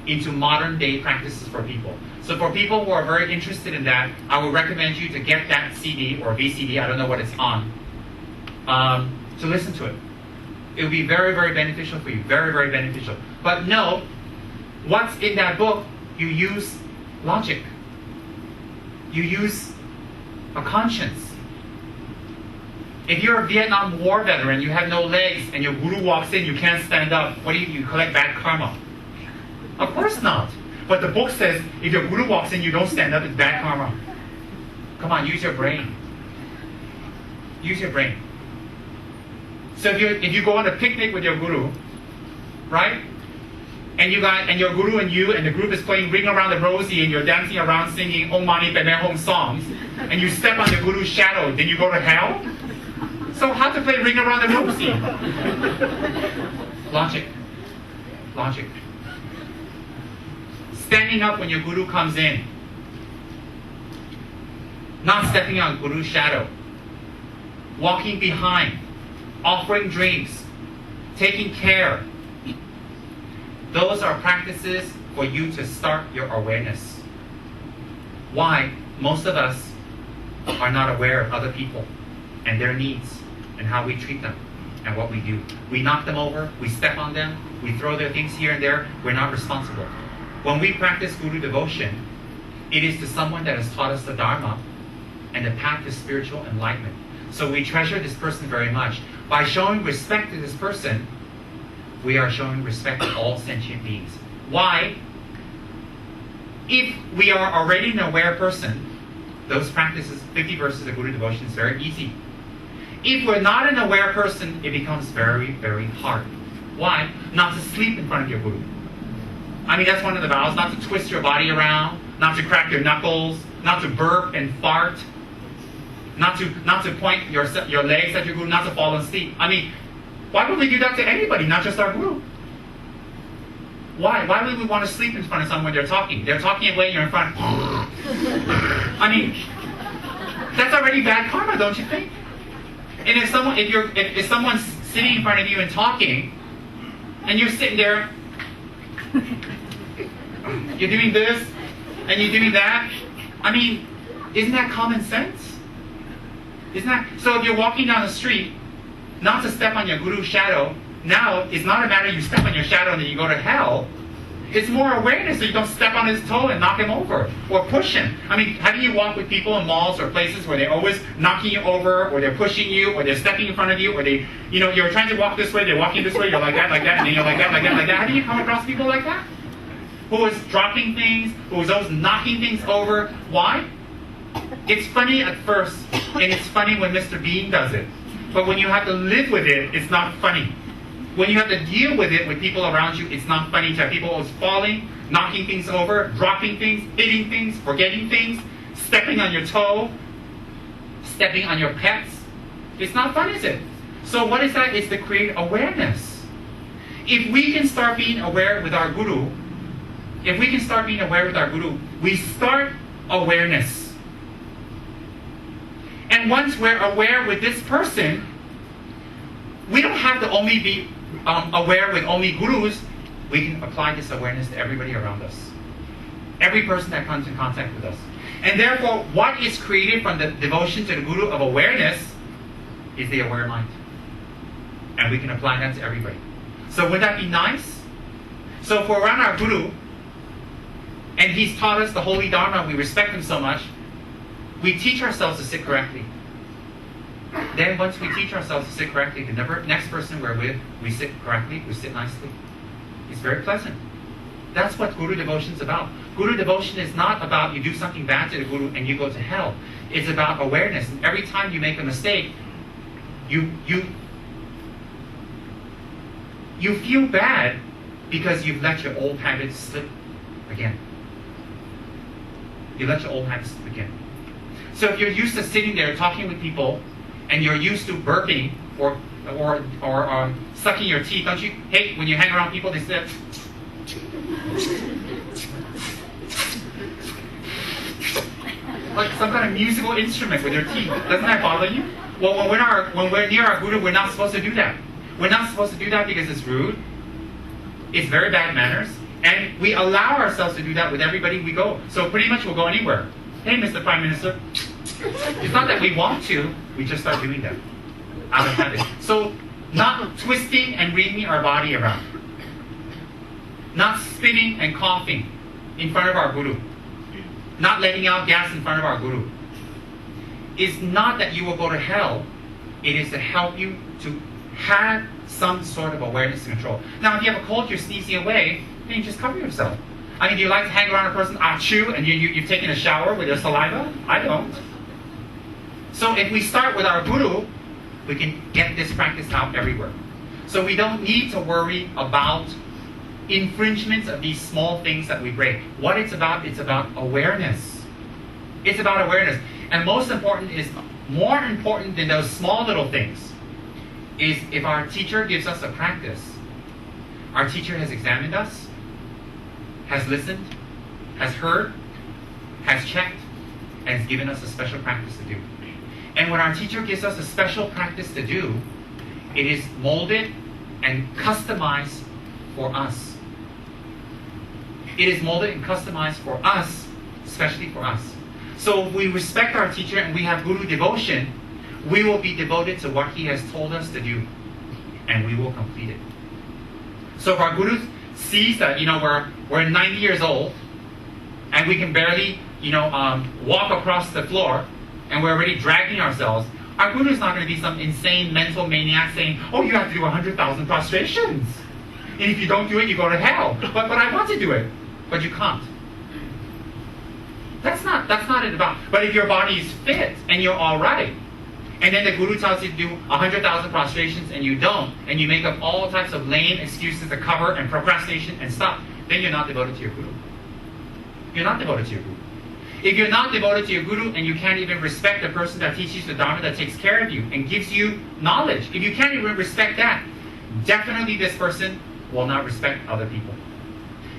into modern day practices for people. So for people who are very interested in that, I would recommend you to get that CD or VCD, I don't know what it's on, to listen to it. It will be very, very beneficial for you. Very, very beneficial. But no, what's in that book, you use logic. You use a conscience. If you're a Vietnam War veteran, you have no legs, and your guru walks in, you can't stand up, what do you collect bad karma? Of course not. But the book says, if your guru walks in, you don't stand up, it's bad karma. Come on, use your brain. Use your brain. So if you go on a picnic with your guru, right? And your guru and you and the group is playing Ring Around the Rosie and you're dancing around singing Om Mani Padme Hum songs, and you step on the guru's shadow, then you go to hell? So how to play Ring Around the Rosie? Logic. Logic. Standing up when your guru comes in. Not stepping on guru's shadow. walking behind, offering drinks, taking care. Those are practices for you to start your awareness. Why? Most of us are not aware of other people and their needs and how we treat them and what we do. We knock them over, we step on them, we throw their things here and there. We're not responsible. When we practice Guru devotion, it is to someone that has taught us the Dharma and the path to spiritual enlightenment. So we treasure this person very much. By showing respect to this person, we are showing respect to all sentient beings. Why? If we are already an aware person, those practices, 50 verses of Guru devotion is very easy. If we're not an aware person, it becomes very, very hard. Why? Not to sleep in front of your Guru. I mean, that's one of the vows, not to twist your body around, not to crack your knuckles, not to burp and fart, not to point your legs at your Guru, not to fall asleep. I mean, why would we do that to anybody, not just our Guru? Why? Why would we want to sleep in front of someone when they're talking? They're talking away, you're in front. I mean, that's already bad karma, don't you think? And if someone's sitting in front of you and talking, and you're sitting there, you're doing this, and you're doing that, I mean, isn't that common sense? Isn't that? So if you're walking down the street, not to step on your Guru's shadow, now it's not a matter you step on your shadow and then you go to hell. It's more awareness so you don't step on his toe and knock him over or push him. I mean, haven't you walked with people in malls or places where they're always knocking you over, or they're pushing you, or they're stepping in front of you, or they, you're trying to walk this way, they're walking this way, you're like that, and then you're like that, like that, like that. Haven't you come across people like that? Who is dropping things, who is always knocking things over? Why? It's funny at first, and it's funny when Mr. Bean does it. But when you have to live with it, it's not funny. When you have to deal with it with people around you, it's not funny to have people always falling, knocking things over, dropping things, hitting things, forgetting things, stepping on your toe, stepping on your pets. It's not fun, is it? So what is that? It's to create awareness. If we can start being aware with our Guru, we start awareness. And once we're aware with this person, we don't have to only be aware with only Gurus. We can apply this awareness to everybody around us. Every person that comes in contact with us. And therefore, what is created from the devotion to the Guru of awareness is the aware mind. And we can apply that to everybody. So would that be nice? So if we're around our Guru, and he's taught us the holy Dharma, we respect him so much, we teach ourselves to sit correctly. Then once we teach ourselves to sit correctly, the next person we're with, we sit correctly, we sit nicely. It's very pleasant. That's what Guru devotion is about. Guru devotion is not about you do something bad to the Guru and you go to hell. It's about awareness. And every time you make a mistake, you feel bad because you've let your old habits slip again. You let your old habits slip again. So if you're used to sitting there talking with people, and you're used to burping or sucking your teeth, don't you hate when you hang around people, they say, like some kind of musical instrument with their teeth. Doesn't that bother you? Well, when we're near our Guru, we're not supposed to do that. We're not supposed to do that because it's rude. It's very bad manners. And we allow ourselves to do that with everybody we go. So pretty much we'll go anywhere. Hey, Mr. Prime Minister. It's not that we want to, we just start doing that out of habit. So not twisting and wringing our body around. Not spitting and coughing in front of our Guru. Not letting out gas in front of our Guru. It's not that you will go to hell. It is to help you to have some sort of awareness and control. Now, if you have a cold, you're sneezing away, then you just cover yourself. I mean, do you like to hang around a person, achoo, and you've taken a shower with their saliva? I don't. So if we start with our Guru, we can get this practice out everywhere. So we don't need to worry about infringements of these small things that we break. What it's about awareness. It's about awareness. And most important is, more important than those small little things, is if our teacher gives us a practice, our teacher has examined us, has listened, has heard, has checked, and has given us a special practice to do. And when our teacher gives us a special practice to do, it is molded and customized for us. It is molded and customized for us, especially for us. So if we respect our teacher and we have Guru devotion, we will be devoted to what he has told us to do, and we will complete it. So if our Guru sees that, we're 90 years old, and we can barely, walk across the floor, and we're already dragging ourselves, our Guru is not going to be some insane mental maniac saying, oh, you have to do 100,000 prostrations. And if you don't do it, you go to hell. But I want to do it. But you can't. That's not it about. But if your body is fit and you're all right, and then the Guru tells you to do 100,000 prostrations and you don't, and you make up all types of lame excuses to cover and procrastination and stuff, then you're not devoted to your Guru. You're not devoted to your Guru. If you're not devoted to your Guru and you can't even respect the person that teaches the Dharma, that takes care of you and gives you knowledge, if you can't even respect that, definitely this person will not respect other people.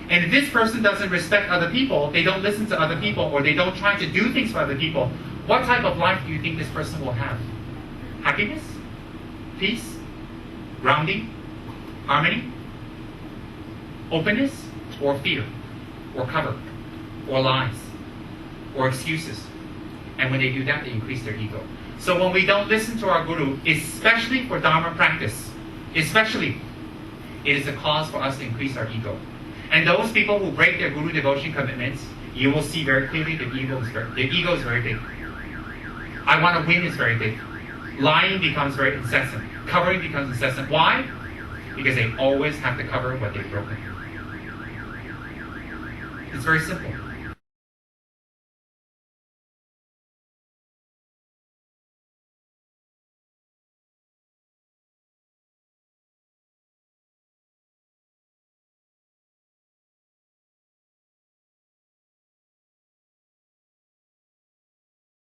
And if this person doesn't respect other people, they don't listen to other people, or they don't try to do things for other people, what type of life do you think this person will have? Happiness? Peace? Grounding? Harmony? Openness? Or fear? Or cover? Or lies? Or excuses? And when they do that, they increase their ego. So when we don't listen to our Guru, especially for Dharma practice, especially, it is a cause for us to increase our ego. And those people who break their Guru devotion commitments, you will see very clearly their ego is very big. I want to win is very big. Lying becomes very incessant. Covering becomes incessant. Why? Because they always have to cover what they've broken. It's very simple.